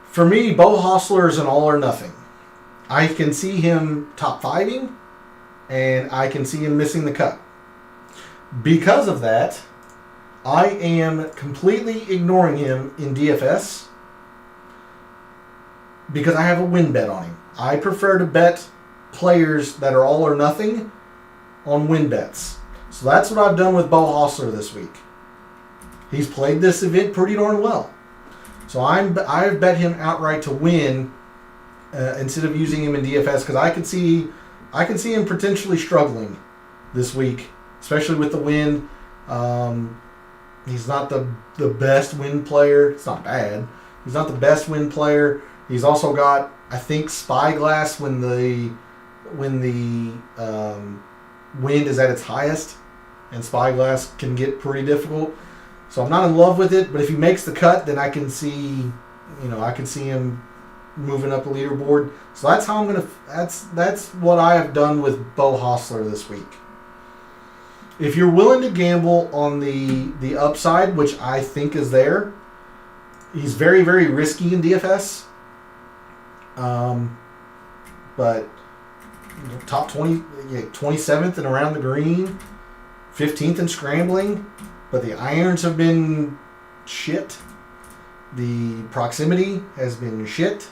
For me, Beau Hossler is an all or nothing. I can see him top 5ing, and I can see him missing the cut. Because of that, I am completely ignoring him in DFS because I have a win bet on him. I prefer to bet players that are all or nothing on win bets. So that's what I've done with Beau Hossler this week. He's played this event pretty darn well. So I've bet him outright to win instead of using him in DFS because I can see him potentially struggling this week, especially with the wind. He's not the best wind player. It's not bad. He's not the best wind player. He's also got, I think, Spyglass when the wind is at its highest, and Spyglass can get pretty difficult. So I'm not in love with it, but if he makes the cut, then I can see him moving up the leaderboard. So that's how that's what I have done with Beau Hossler this week. If you're willing to gamble on the upside, which I think is there, he's very, very risky in DFS. But top 27th and around the green, 15th in scrambling, but the irons have been shit. The proximity has been shit.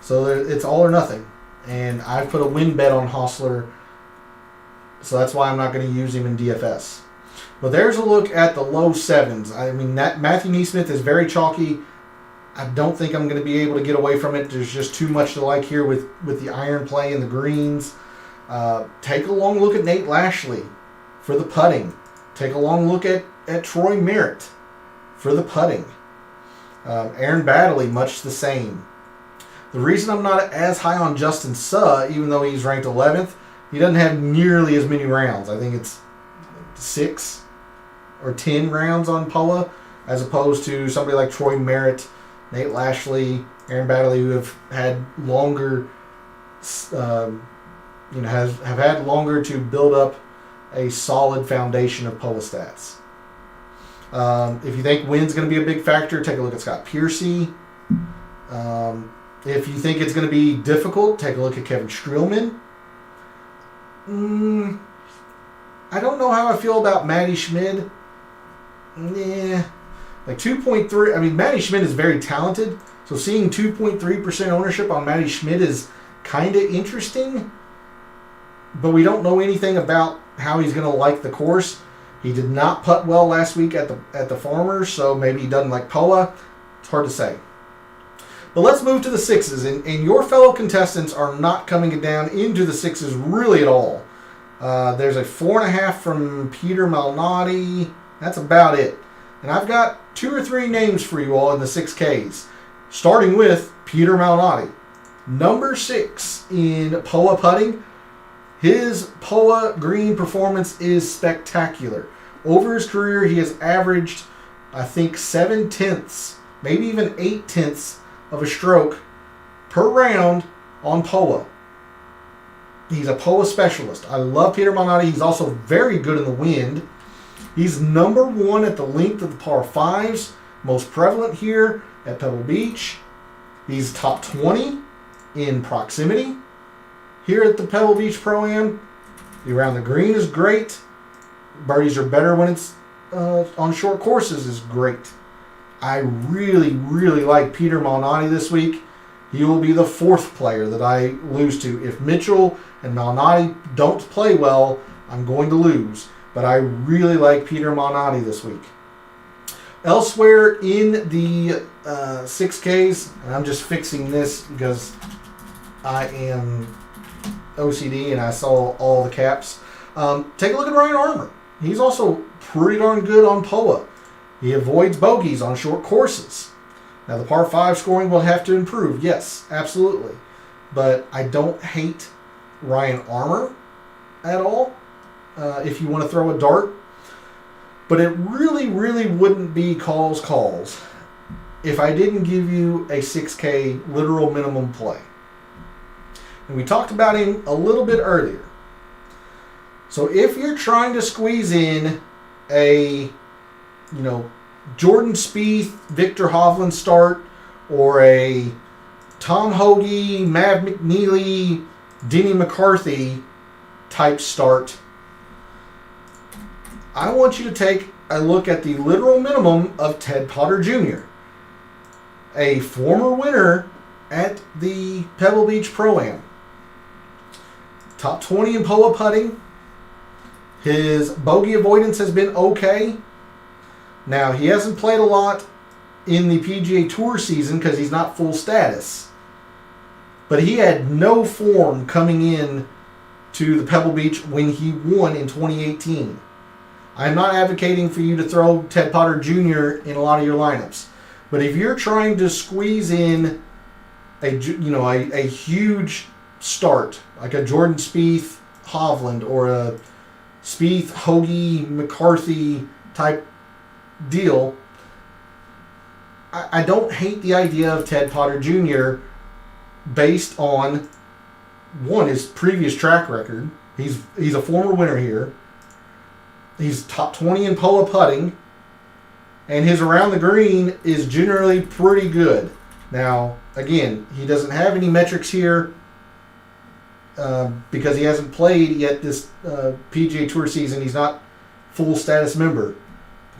So it's all or nothing. And I put a win bet on Hossler, so that's why I'm not going to use him in DFS. But there's a look at the low sevens. I mean, Matthew Neesmith is very chalky. I don't think I'm going to be able to get away from it. There's just too much to like here with the iron play and the greens. Take a long look at Nate Lashley for the putting. Take a long look at Troy Merritt for the putting. Aaron Baddeley, much the same. The reason I'm not as high on Justin Suh, even though he's ranked 11th, he doesn't have nearly as many rounds. I think it's 6 or 10 rounds on POA, as opposed to somebody like Troy Merritt, Nate Lashley, Aaron Baddeley, who have had longer, have had longer to build up a solid foundation of POA stats. If you think wind's going to be a big factor, take a look at Scott Piercy. If you think it's going to be difficult, take a look at Kevin Streelman. I don't know how I feel about Matty Schmid. Like 2.3. I mean, Matty Schmidt is very talented. So seeing 2.3% ownership on Matty Schmidt is kind of interesting. But we don't know anything about how he's going to like the course. He did not putt well last week at the Farmers, so maybe he doesn't like POA. It's hard to say. But let's move to the sixes. And your fellow contestants are not coming down into the sixes really at all. There's a 4.5 from Peter Malnati. That's about it. And I've got 2 or 3 names for you all in the 6Ks. Starting with Peter Malnati. Number 6 in POA putting. His POA green performance is spectacular. Over his career, he has averaged, I think, 7/10, maybe even 8/10 of a stroke per round on POA. He's a POA specialist. I love Peter Malnati. He's also very good in the wind. He's number 1 at the length of the par 5s, most prevalent here at Pebble Beach. He's top 20 in proximity here at the Pebble Beach Pro-Am. The around the green is great. Birdies are better when it's on short courses is great. I really, really like Peter Malnati this week. He will be the 4th player that I lose to. If Mitchell and Malnati don't play well, I'm going to lose. But I really like Peter Malnati this week. Elsewhere in the 6Ks, and I'm just fixing this because I am OCD and I saw all the caps. Take a look at Ryan Armour. He's also pretty darn good on POA. He avoids bogeys on short courses. Now the par 5 scoring will have to improve. Yes, absolutely. But I don't hate Ryan Armour at all if you want to throw a dart. But it really, really wouldn't be calls if I didn't give you a 6K literal minimum play. And we talked about him a little bit earlier. So if you're trying to squeeze in a, Jordan Spieth, Victor Hovland start, or a Tom Hoge, Mav McNeely, Denny McCarthy type start, I want you to take a look at the literal minimum of Ted Potter Jr., a former winner at the Pebble Beach Pro-Am. Top 20 in POA putting. His bogey avoidance has been okay. Now, he hasn't played a lot in the PGA Tour season because he's not full status. But he had no form coming in to the Pebble Beach when he won in 2018. I'm not advocating for you to throw Ted Potter Jr. in a lot of your lineups. But if you're trying to squeeze in a huge start, like a Jordan Spieth Hovland or a Spieth Hoge McCarthy type deal, I don't hate the idea of Ted Potter Jr. based on, one, his previous track record. He's a former winner here. He's top 20 in POA putting. And his around the green is generally pretty good. Now, again, he doesn't have any metrics here because he hasn't played yet this PGA Tour season. He's not full status member.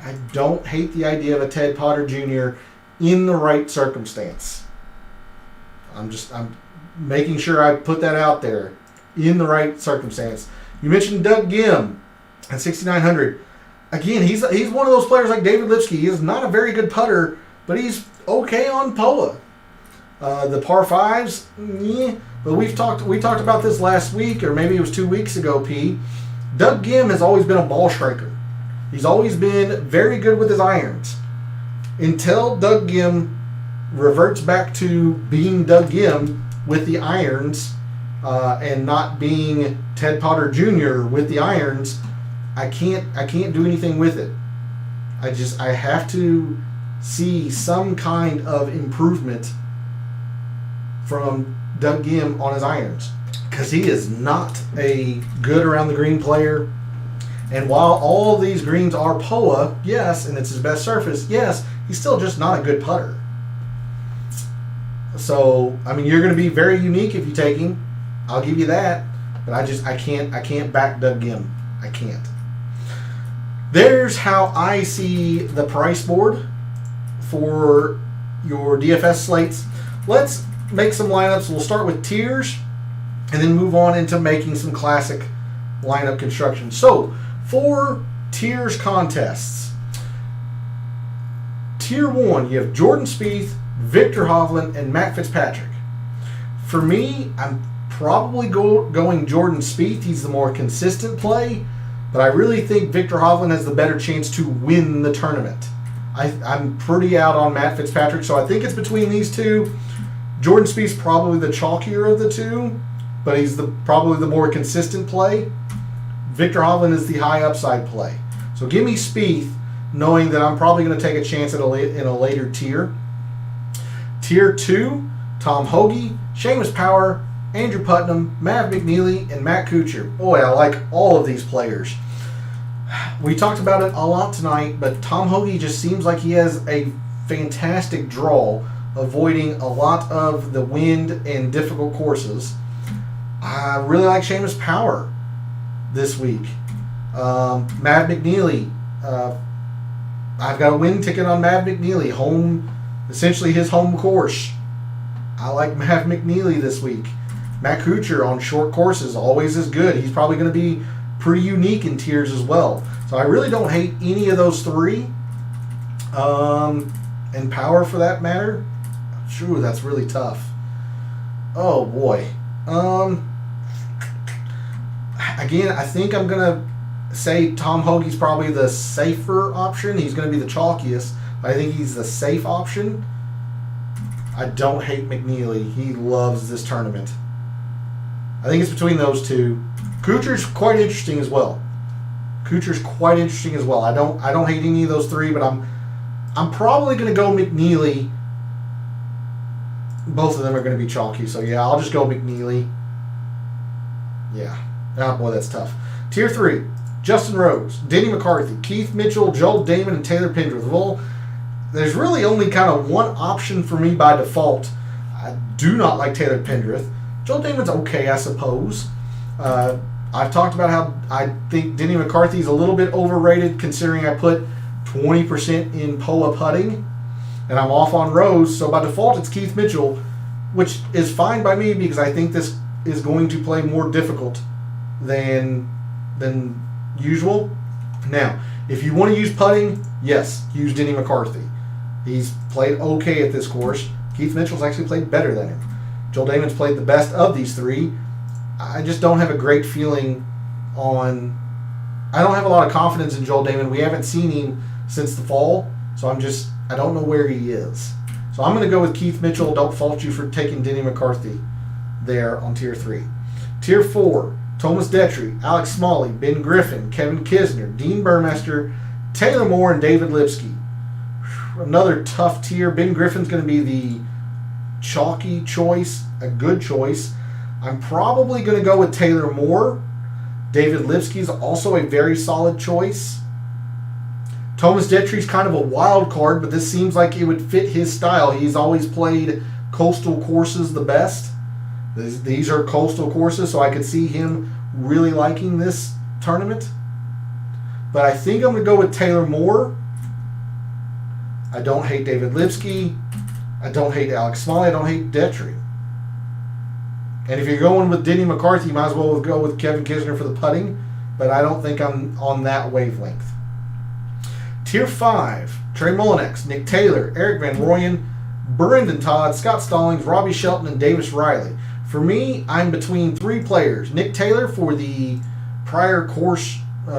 I don't hate the idea of a Ted Potter Jr. in the right circumstance. I'm making sure I put that out there. In the right circumstance. You mentioned Doug Gim at 6,900. Again, he's one of those players like David Lipsky. He is not a very good putter, but he's okay on POA. The par 5s, but we talked about this last week, or maybe it was 2 weeks ago, P. Doug Gim has always been a ball striker. He's always been very good with his irons. Until Doug Gim reverts back to being Doug Gim with the irons and not being Ted Potter Jr. with the irons, I can't do anything with it. I have to see some kind of improvement from Doug Gim on his irons, because he is not a good around the green player. And while all these greens are POA, yes, and it's his best surface, yes, he's still just not a good putter. So, I mean, you're going to be very unique if you take him. I'll give you that. But I can't back Doug Gim. I can't. There's how I see the price board for your DFS slates. Let's make some lineups. We'll start with tiers and then move on into making some classic lineup construction. So, for tiers contests, Tier 1, you have Jordan Spieth, Victor Hovland, and Matt Fitzpatrick. For me, I'm probably going Jordan Spieth. He's the more consistent play, but I really think Victor Hovland has the better chance to win the tournament. I'm pretty out on Matt Fitzpatrick, so I think it's between these two. Jordan Spieth's probably the chalkier of the two, but he's probably the more consistent play. Victor Hovland is the high upside play. So give me Spieth, knowing that I'm probably going to take a chance in a later tier. Tier 2, Tom Hoge, Seamus Power, Andrew Putnam, Mav McNeely, and Matt Kuchar. Boy, I like all of these players. We talked about it a lot tonight, but Tom Hoge just seems like he has a fantastic draw, avoiding a lot of the wind and difficult courses. I really like Seamus Power this week. Mav McNeely, I've got a win ticket on Mav McNeely, essentially his home course. I like Mav McNeely this week. Matt Kuchar on short courses always is good. He's probably going to be pretty unique in tiers as well. So I really don't hate any of those three. And Power for that matter. Sure, that's really tough. Oh boy. Again, I think I'm going to say Tom Hoge's probably the safer option. He's going to be the chalkiest. But I think he's the safe option. I don't hate McNeely. He loves this tournament. I think it's between those two. Kuchar's quite interesting as well. I don't hate any of those three, but I'm probably going to go McNeely. Both of them are going to be chalky, so yeah, I'll just go McNeely. Yeah. Oh boy, that's tough. Tier 3, Justin Rose, Denny McCarthy, Keith Mitchell, Joel Damon, and Taylor Pendrith. Well, there's really only kind of one option for me by default. I do not like Taylor Pendrith. Joel Damon's okay, I suppose. I've talked about how I think Denny McCarthy's a little bit overrated, considering I put 20% in POA putting, and I'm off on Rose, so by default it's Keith Mitchell, which is fine by me because I think this is going to play more difficult than usual. Now, if you want to use putting, yes, use Denny McCarthy. He's played okay at this course. Keith Mitchell's actually played better than him. Joel Damon's played the best of these three. I just don't have a great feeling on... I don't have a lot of confidence in Joel Damon. We haven't seen him since the fall, so I don't know where he is. So I'm going to go with Keith Mitchell. Don't fault you for taking Denny McCarthy there on Tier 3. Tier 4, Thomas Detry, Alex Smalley, Ben Griffin, Kevin Kisner, Dean Burmester, Taylor Moore, and David Lipsky. Another tough tier. Ben Griffin's going to be the chalky choice, a good choice. I'm probably going to go with Taylor Moore. David Lipsky's also a very solid choice. Thomas Detry's kind of a wild card, but this seems like it would fit his style. He's always played coastal courses the best. These are coastal courses, so I could see him really liking this tournament. But I think I'm going to go with Taylor Moore. I don't hate David Lipsky. I don't hate Alex Smalley. I don't hate Detry. And if you're going with Denny McCarthy, you might as well go with Kevin Kisner for the putting, but I don't think I'm on that wavelength. Tier 5, Trey Mullinax, Nick Taylor, Eric Van Rooyen, Brendan Todd, Scott Stallings, Robbie Shelton, and Davis Riley. For me, I'm between three players. Nick Taylor for the prior course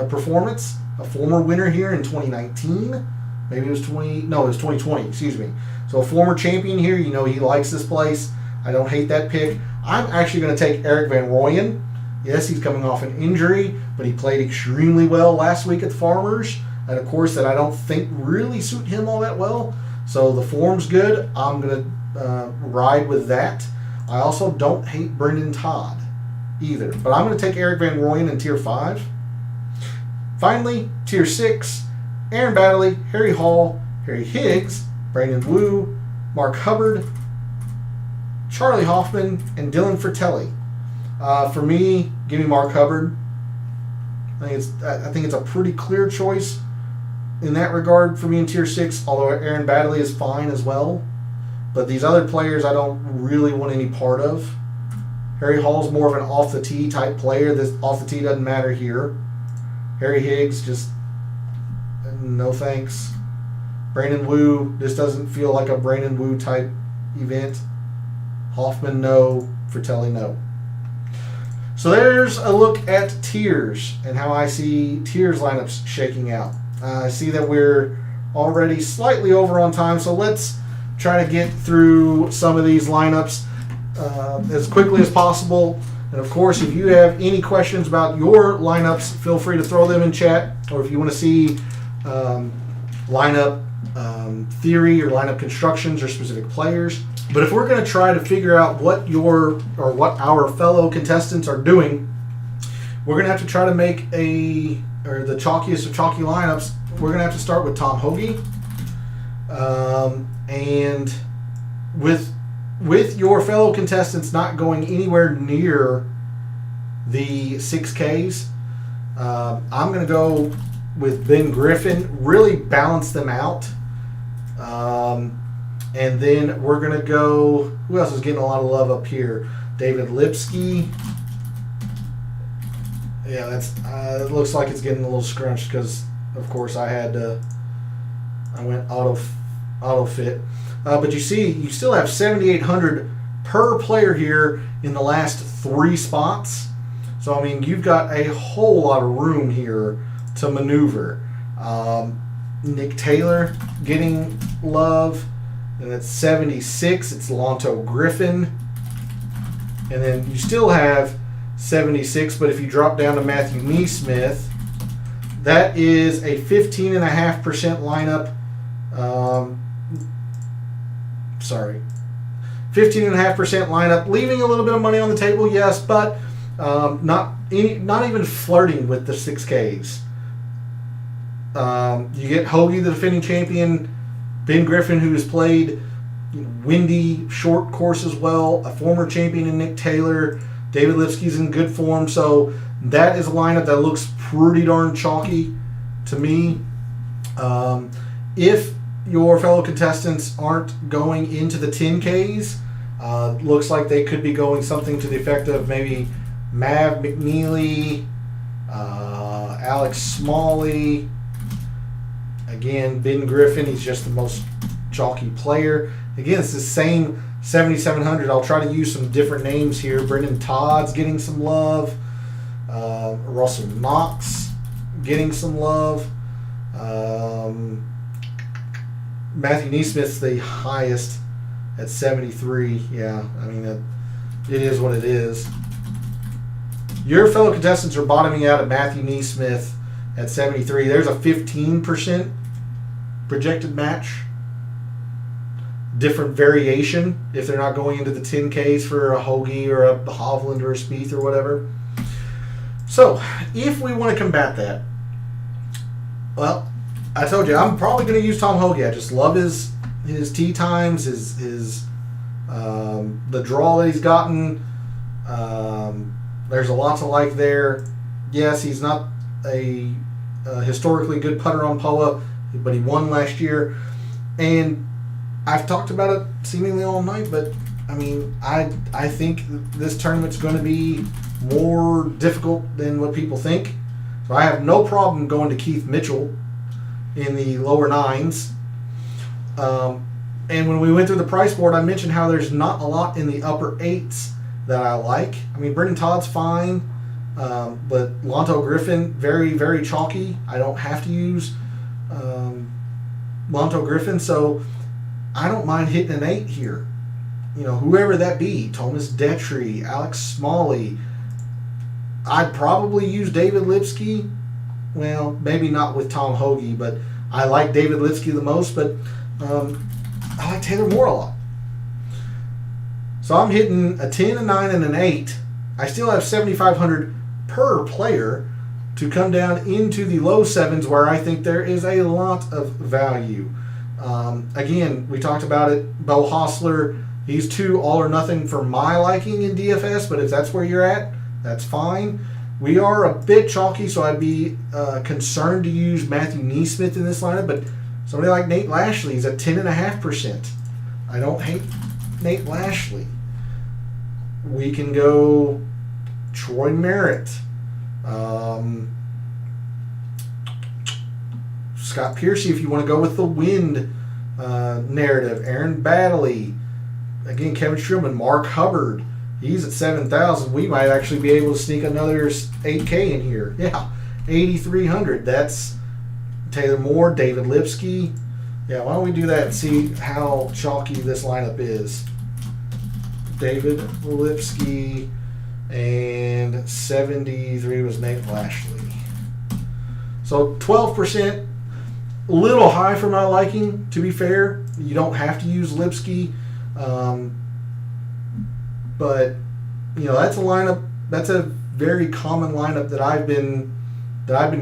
performance, a former winner here in 2019. Maybe it was 2020, excuse me. So a former champion here, he likes this place. I don't hate that pick. I'm actually going to take Eric Van Rooyen. Yes, he's coming off an injury, but he played extremely well last week at the Farmers at a course that I don't think really suit him all that well. So the form's good. I'm going to ride with that. I also don't hate Brendan Todd either, but I'm going to take Eric Van Rooyen in Tier 5. Finally, Tier 6, Aaron Baddeley, Harry Hall, Harry Higgs, Brandon Wu, Mark Hubbard, Charlie Hoffman, and Dylan Fratelli. For me, give me Mark Hubbard. I think it's a pretty clear choice in that regard for being tier 6, although Aaron Baddeley is fine as well. But these other players I don't really want any part of. Harry Hall's more of an off-the-tee type player. This off-the-tee doesn't matter here. Harry Higgs, just no thanks. Brandon Wu, this doesn't feel like a Brandon Wu type event. Hoffman, no. Fratelli, no. So there's a look at tiers and how I see tiers lineups shaking out. I see that we're already slightly over on time, so let's try to get through some of these lineups as quickly as possible. And of course, if you have any questions about your lineups, feel free to throw them in chat. Or if you want to see lineup theory or lineup constructions or specific players. But if we're going to try to figure out what our fellow contestants are doing, we're going to have to try to make the chalkiest of chalky lineups. We're going to have to start with Tom Hoge. And with your fellow contestants not going anywhere near the 6Ks, I'm going to go with Ben Griffin, really balance them out. And then we're going to go, who else is getting a lot of love up here? David Lipsky. Yeah, that's it looks like it's getting a little scrunched because, of course, I went auto fit. But you see, you still have 7,800 per player here in the last 3 spots. So, I mean, you've got a whole lot of room here to maneuver. Nick Taylor getting love. And that's 76. It's Lonto Griffin. And then you still have 76, but if you drop down to Matthew Neesmith, that is a 15.5% lineup. 15.5% lineup, leaving a little bit of money on the table, yes, but not even flirting with the 6Ks. You get Hoge, the defending champion, Ben Griffin, who has played windy, short courses well, a former champion in Nick Taylor. David Lipsky's in good form, so that is a lineup that looks pretty darn chalky to me. If your fellow contestants aren't going into the 10Ks, looks like they could be going something to the effect of maybe Mav McNeely, Alex Smalley. Again, Ben Griffin, he's just the most chalky player. Again, it's the same 7,700. I'll try to use some different names here. Brendan Todd's getting some love. Russell Knox getting some love. Matthew Neesmith's the highest at 73. Yeah, I mean, it is what it is. Your fellow contestants are bottoming out at Matthew Neesmith at 73. There's a 15% projected match. Different variation if they're not going into the 10Ks for a Hoge or a Hovland or a Spieth or whatever. So, if we want to combat that, well, I told you, I'm probably going to use Tom Hoge. I just love his tee times, his the draw that he's gotten. There's a lot to like there. Yes, he's not a historically good putter on POA, but he won last year. And I've talked about it seemingly all night, but I mean, I think this tournament's going to be more difficult than what people think. So I have no problem going to Keith Mitchell in the lower 9s. And when we went through the price board, I mentioned how there's not a lot in the upper 8s that I like. I mean, Brendan Todd's fine, but Lonto Griffin, very, very chalky. I don't have to use Lonto Griffin, so I don't mind hitting an 8 here. You know, whoever that be, Thomas Detry, Alex Smalley. I'd probably use David Lipsky. Well, maybe not with Tom Hoge, but I like David Lipsky the most, but I like Taylor Moore a lot. So I'm hitting a 10, a 9, and an 8. I still have 7,500 per player to come down into the low 7s where I think there is a lot of value. Again, we talked about it. Bo Hostler, he's too all or nothing for my liking in DFS, but if that's where you're at, that's fine. We are a bit chalky, so I'd be concerned to use Matthew Neesmith in this lineup, but somebody like Nate Lashley is at 10.5%. I don't hate Nate Lashley. We can go Troy Merritt. Scott Piercy, if you want to go with the wind narrative. Aaron Baddeley. Again, Kevin Streelman. Mark Hubbard. He's at 7,000. We might actually be able to sneak another 8K in here. Yeah, 8,300. That's Taylor Moore, David Lipsky. Yeah, why don't we do that and see how chalky this lineup is. David Lipsky, and 73 was Nate Lashley. So 12%, a little high for my liking, to be fair. You don't have to use Lipsky. But that's a lineup. That's a very common lineup that I've been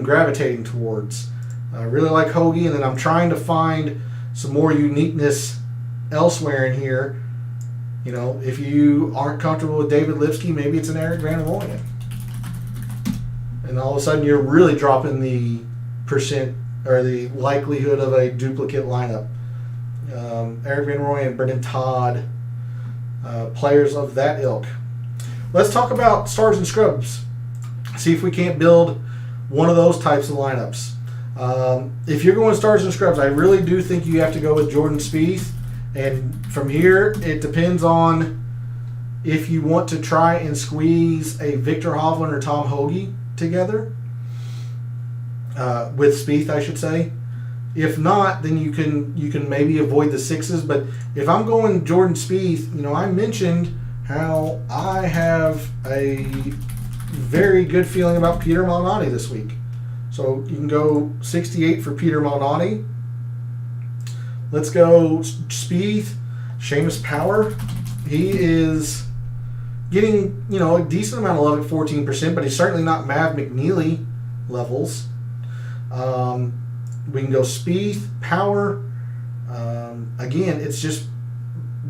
gravitating towards. I really like Hoagie, and then I'm trying to find some more uniqueness elsewhere in here. If you aren't comfortable with David Lipsky, maybe it's an Eric Van Rooyen. And all of a sudden you're really dropping the percent or the likelihood of a duplicate lineup. Eric Van Rooyen, Brendan Todd, players of that ilk. Let's talk about stars and scrubs. See if we can't build one of those types of lineups. If you're going stars and scrubs, I really do think you have to go with Jordan Spieth. And from here, it depends on if you want to try and squeeze a Victor Hovland or Tom Hoagie together. With Spieth, I should say. If not, then you can maybe avoid the sixes. But if I'm going Jordan Spieth, I mentioned how I have a very good feeling about Peter Malnati this week. So you can go 68 for Peter Malnati. Let's go Spieth, Seamus Power. He is getting a decent amount of love at 14%, but he's certainly not Mav McNeely levels. We can go Spieth, Power. Again, it's just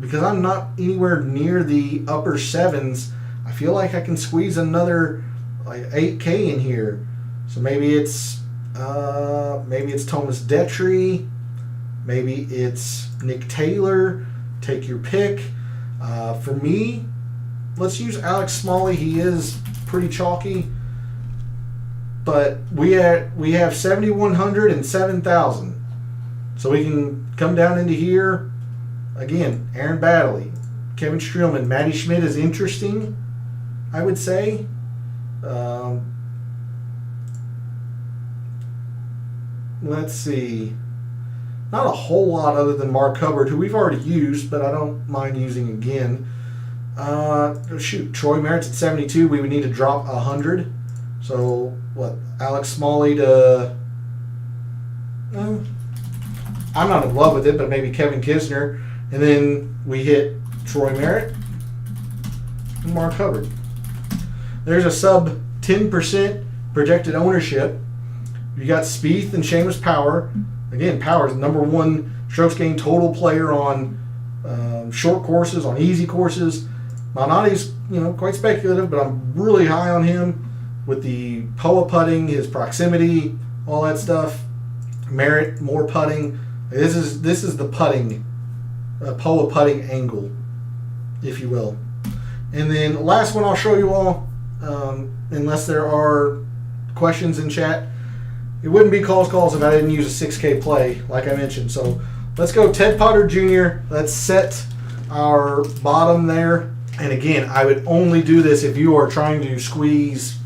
because I'm not anywhere near the upper sevens. I feel like I can squeeze another 8K in here. So maybe it's Thomas Detry. Maybe it's Nick Taylor. Take your pick. For me, let's use Alex Smalley. He is pretty chalky. But we have 7,100 and 7,000. So we can come down into here. Again, Aaron Baddeley, Kevin Streelman, Matty Schmidt is interesting, I would say. Let's see. Not a whole lot other than Mark Hubbard, who we've already used, but I don't mind using again. Troy Merritt's at 72. We would need to drop 100. So, Alex Smalley to... I'm not in love with it, but maybe Kevin Kisner. And then we hit Troy Merritt and Mark Hubbard. There's a sub 10% projected ownership. You got Spieth and Seamus Power. Again, Power is the number one strokes gained total player on short courses, on easy courses. Malnati's, quite speculative, but I'm really high on him with the POA putting, his proximity, all that stuff. Merritt, more putting. This is the putting, POA putting angle, if you will. And then last one I'll show you all, unless there are questions in chat. It wouldn't be calls if I didn't use a 6K play, like I mentioned. So let's go Ted Potter Jr. Let's set our bottom there. And again, I would only do this if you are trying to squeeze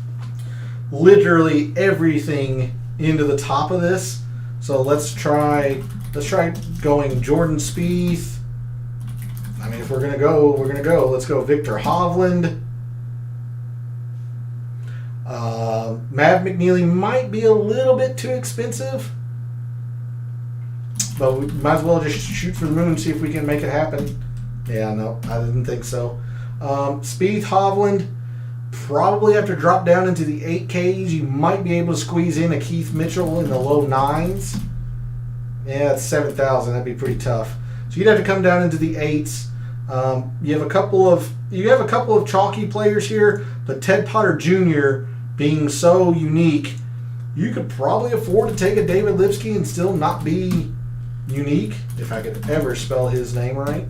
literally everything into the top of this. So let's try going Jordan Spieth. I mean, if we're gonna go. Let's go Victor Hovland. Mav McNeely might be a little bit too expensive, but we might as well just shoot for the moon and see if we can make it happen. Yeah, no, I didn't think so. Spieth, Hovland, probably have to drop down into the 8Ks. You might be able to squeeze in a Keith Mitchell in the low 9s. Yeah, it's 7,000. That'd be pretty tough. So you'd have to come down into the 8s. You have a couple of chalky players here, but Ted Potter Jr. being so unique, you could probably afford to take a David Lipsky and still not be unique, if I could ever spell his name right.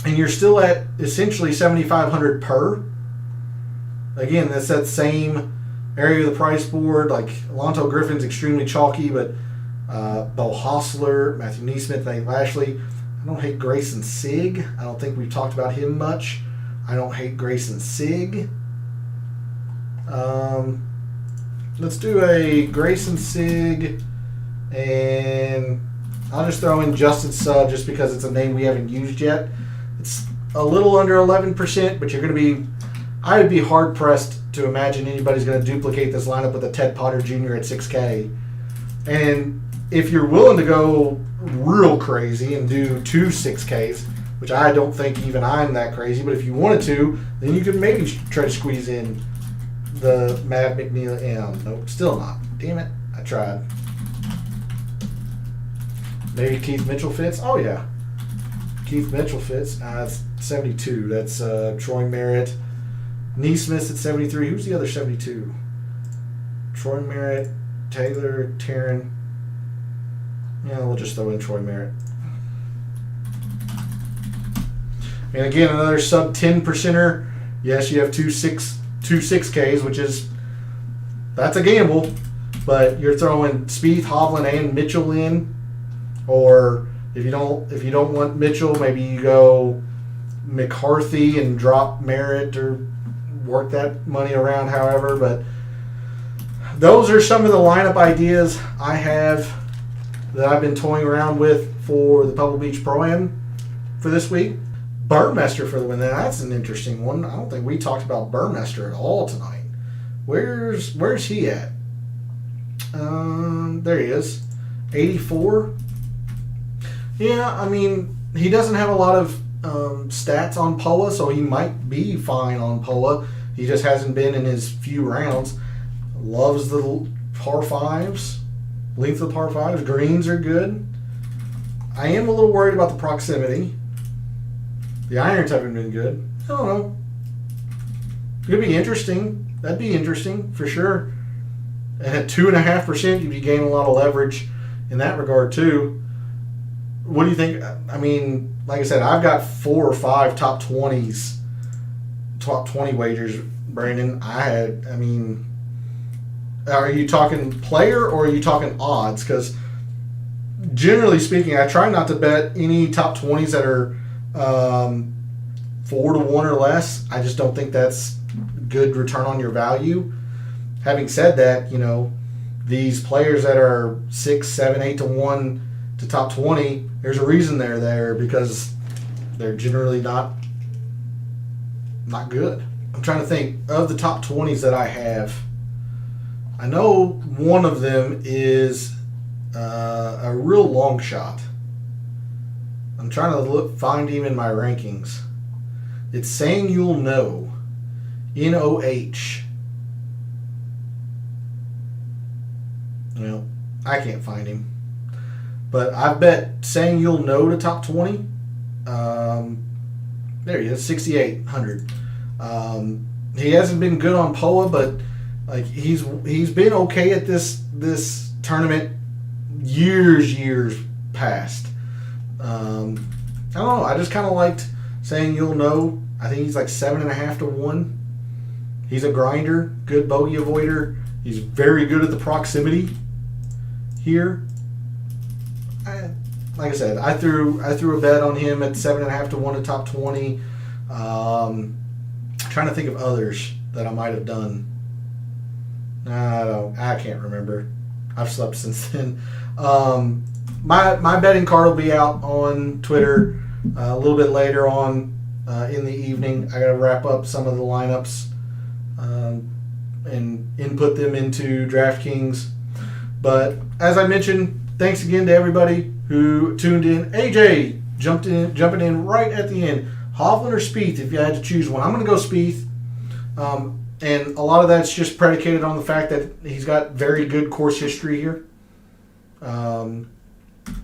And you're still at essentially $7,500 per. Again, that's that same area of the price board. Like Alonto Griffin's extremely chalky, but Bo Hostler, Matthew Neesmith, Nate Lashley. I don't hate Grayson Sigg. I don't think we've talked about him much. I don't hate Grayson Sigg. Let's do a Grayson Sigg, and I'll just throw in Justin Subb just because it's a name we haven't used yet. It's a little under 11%, but you're going to be, I would be hard pressed to imagine anybody's going to duplicate this lineup with a Ted Potter Jr. at 6K. And if you're willing to go real crazy and do 2 6Ks, which I don't think even I'm that crazy, but if you wanted to, then you could maybe try to squeeze in the Matt McNeil M. Nope, still not. Damn it, I tried. Maybe Keith Mitchell fits? Oh, yeah. Keith Mitchell fits. That's 72. That's Troy Merritt. Neesmith's at 73. Who's the other 72? Troy Merritt, Taylor, Taryn. Yeah, we'll just throw in Troy Merritt. And again, another sub 10%er. Yes, you have two 6Ks, which is, that's a gamble. But you're throwing Spieth, Hovland, and Mitchell in. Or if you don't want Mitchell, maybe you go McCarthy and drop Merritt or work that money around however. But those are some of the lineup ideas I have that I've been toying around with for the Pebble Beach Pro-Am for this week. Burmester for the win. That's an interesting one. I don't think we talked about Burmester at all tonight. Where's he at? There he is. 84. Yeah, I mean, he doesn't have a lot of stats on POA, so he might be fine on POA. He just hasn't been in his few rounds. Loves the par 5s. Length of par 5s. Greens are good. I am a little worried about the proximity. The irons haven't been good. I don't know. It could be interesting. That'd be interesting for sure. And at 2.5%, you'd be gaining a lot of leverage in that regard too. What do you think? I mean, like I said, I've got 4 or 5 top 20 wagers, Brandon. I mean, are you talking player or are you talking odds? Because generally speaking, I try not to bet any top 20s that are 4 to 1 or less. I just don't think that's good return on your value. Having said that, you know, these players that are 6, 7, 8 to 1 to top 20, there's a reason they're there because they're generally not good. I'm trying to think of the top 20s that I have. I know one of them is a real long shot. I'm trying to find him in my rankings. It's Saying You'll Know. NOH. Well, I can't find him. But I bet Saying You'll Know to top 20. There he is, 6,800. He hasn't been good on POA, but like he's been okay at this tournament years past. I don't know. I just kind of liked Saying You'll Know. I think he's like 7.5 to 1. He's a grinder, good bogey avoider. He's very good at the proximity here. Like I said, I threw a bet on him at 7.5 to 1 to top 20. Trying to think of others that I might have done. I can't remember. I've slept since then. My betting card will be out on Twitter a little bit later on in the evening. I got to wrap up some of the lineups and input them into DraftKings. But as I mentioned, thanks again to everybody who tuned in. AJ jumping in right at the end. Hovland or Spieth if you had to choose one. I'm going to go Spieth. And a lot of that's just predicated on the fact that he's got very good course history here. I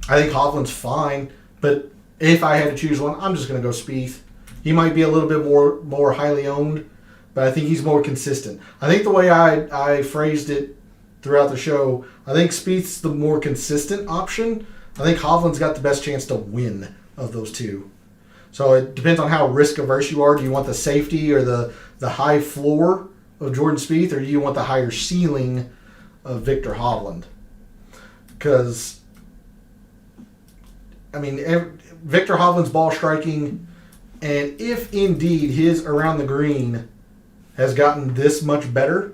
think Hovland's fine, but if I had to choose one, I'm just going to go Spieth. He might be a little bit more highly owned, but I think he's more consistent. I think the way I phrased it throughout the show, I think Spieth's the more consistent option. I think Hovland's got the best chance to win of those two. So it depends on how risk averse you are. Do you want the safety or the high floor of Jordan Spieth, or do you want the higher ceiling of Victor Hovland? Because, I mean, Victor Hovland's ball striking, and if indeed his around the green has gotten this much better,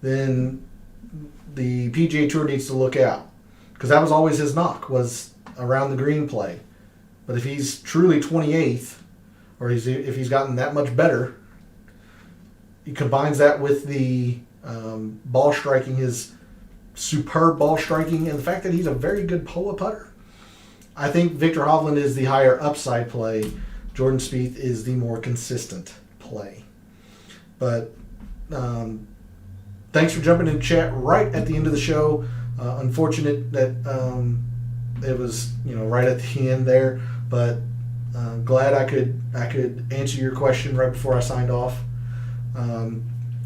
then the PGA Tour needs to look out. Because that was always his knock, was around the green play. But if he's truly 28th, or if he's gotten that much better, he combines that with the ball striking, his superb ball striking, and the fact that he's a very good pull-up putter. I think Victor Hovland is the higher upside play. Jordan Spieth is the more consistent play. But thanks for jumping in chat right at the end of the show. Unfortunate that it was right at the end there, but glad I could answer your question right before I signed off.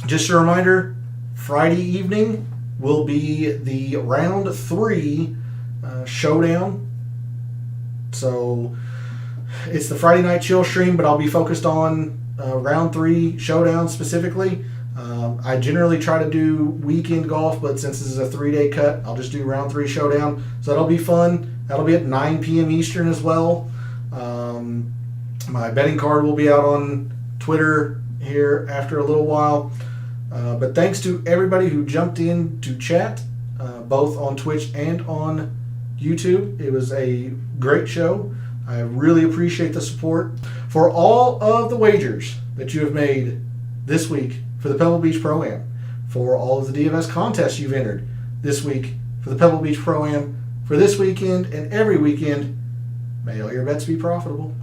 Just a reminder, Friday evening will be the round 3 showdown. So it's the Friday night chill stream, but I'll be focused on round 3 showdown specifically. I generally try to do weekend golf, but since this is a 3-day cut, I'll just do round 3 showdown. So that'll be fun. That'll be at 9 p.m. Eastern as well. My betting card will be out on Twitter here after a little while. But thanks to everybody who jumped in to chat, both on Twitch and on YouTube. It was a great show. I really appreciate the support. For all of the wagers that you have made this week for the Pebble Beach Pro-Am, for all of the DFS contests you've entered this week for the Pebble Beach Pro-Am, for this weekend and every weekend, may all your bets be profitable.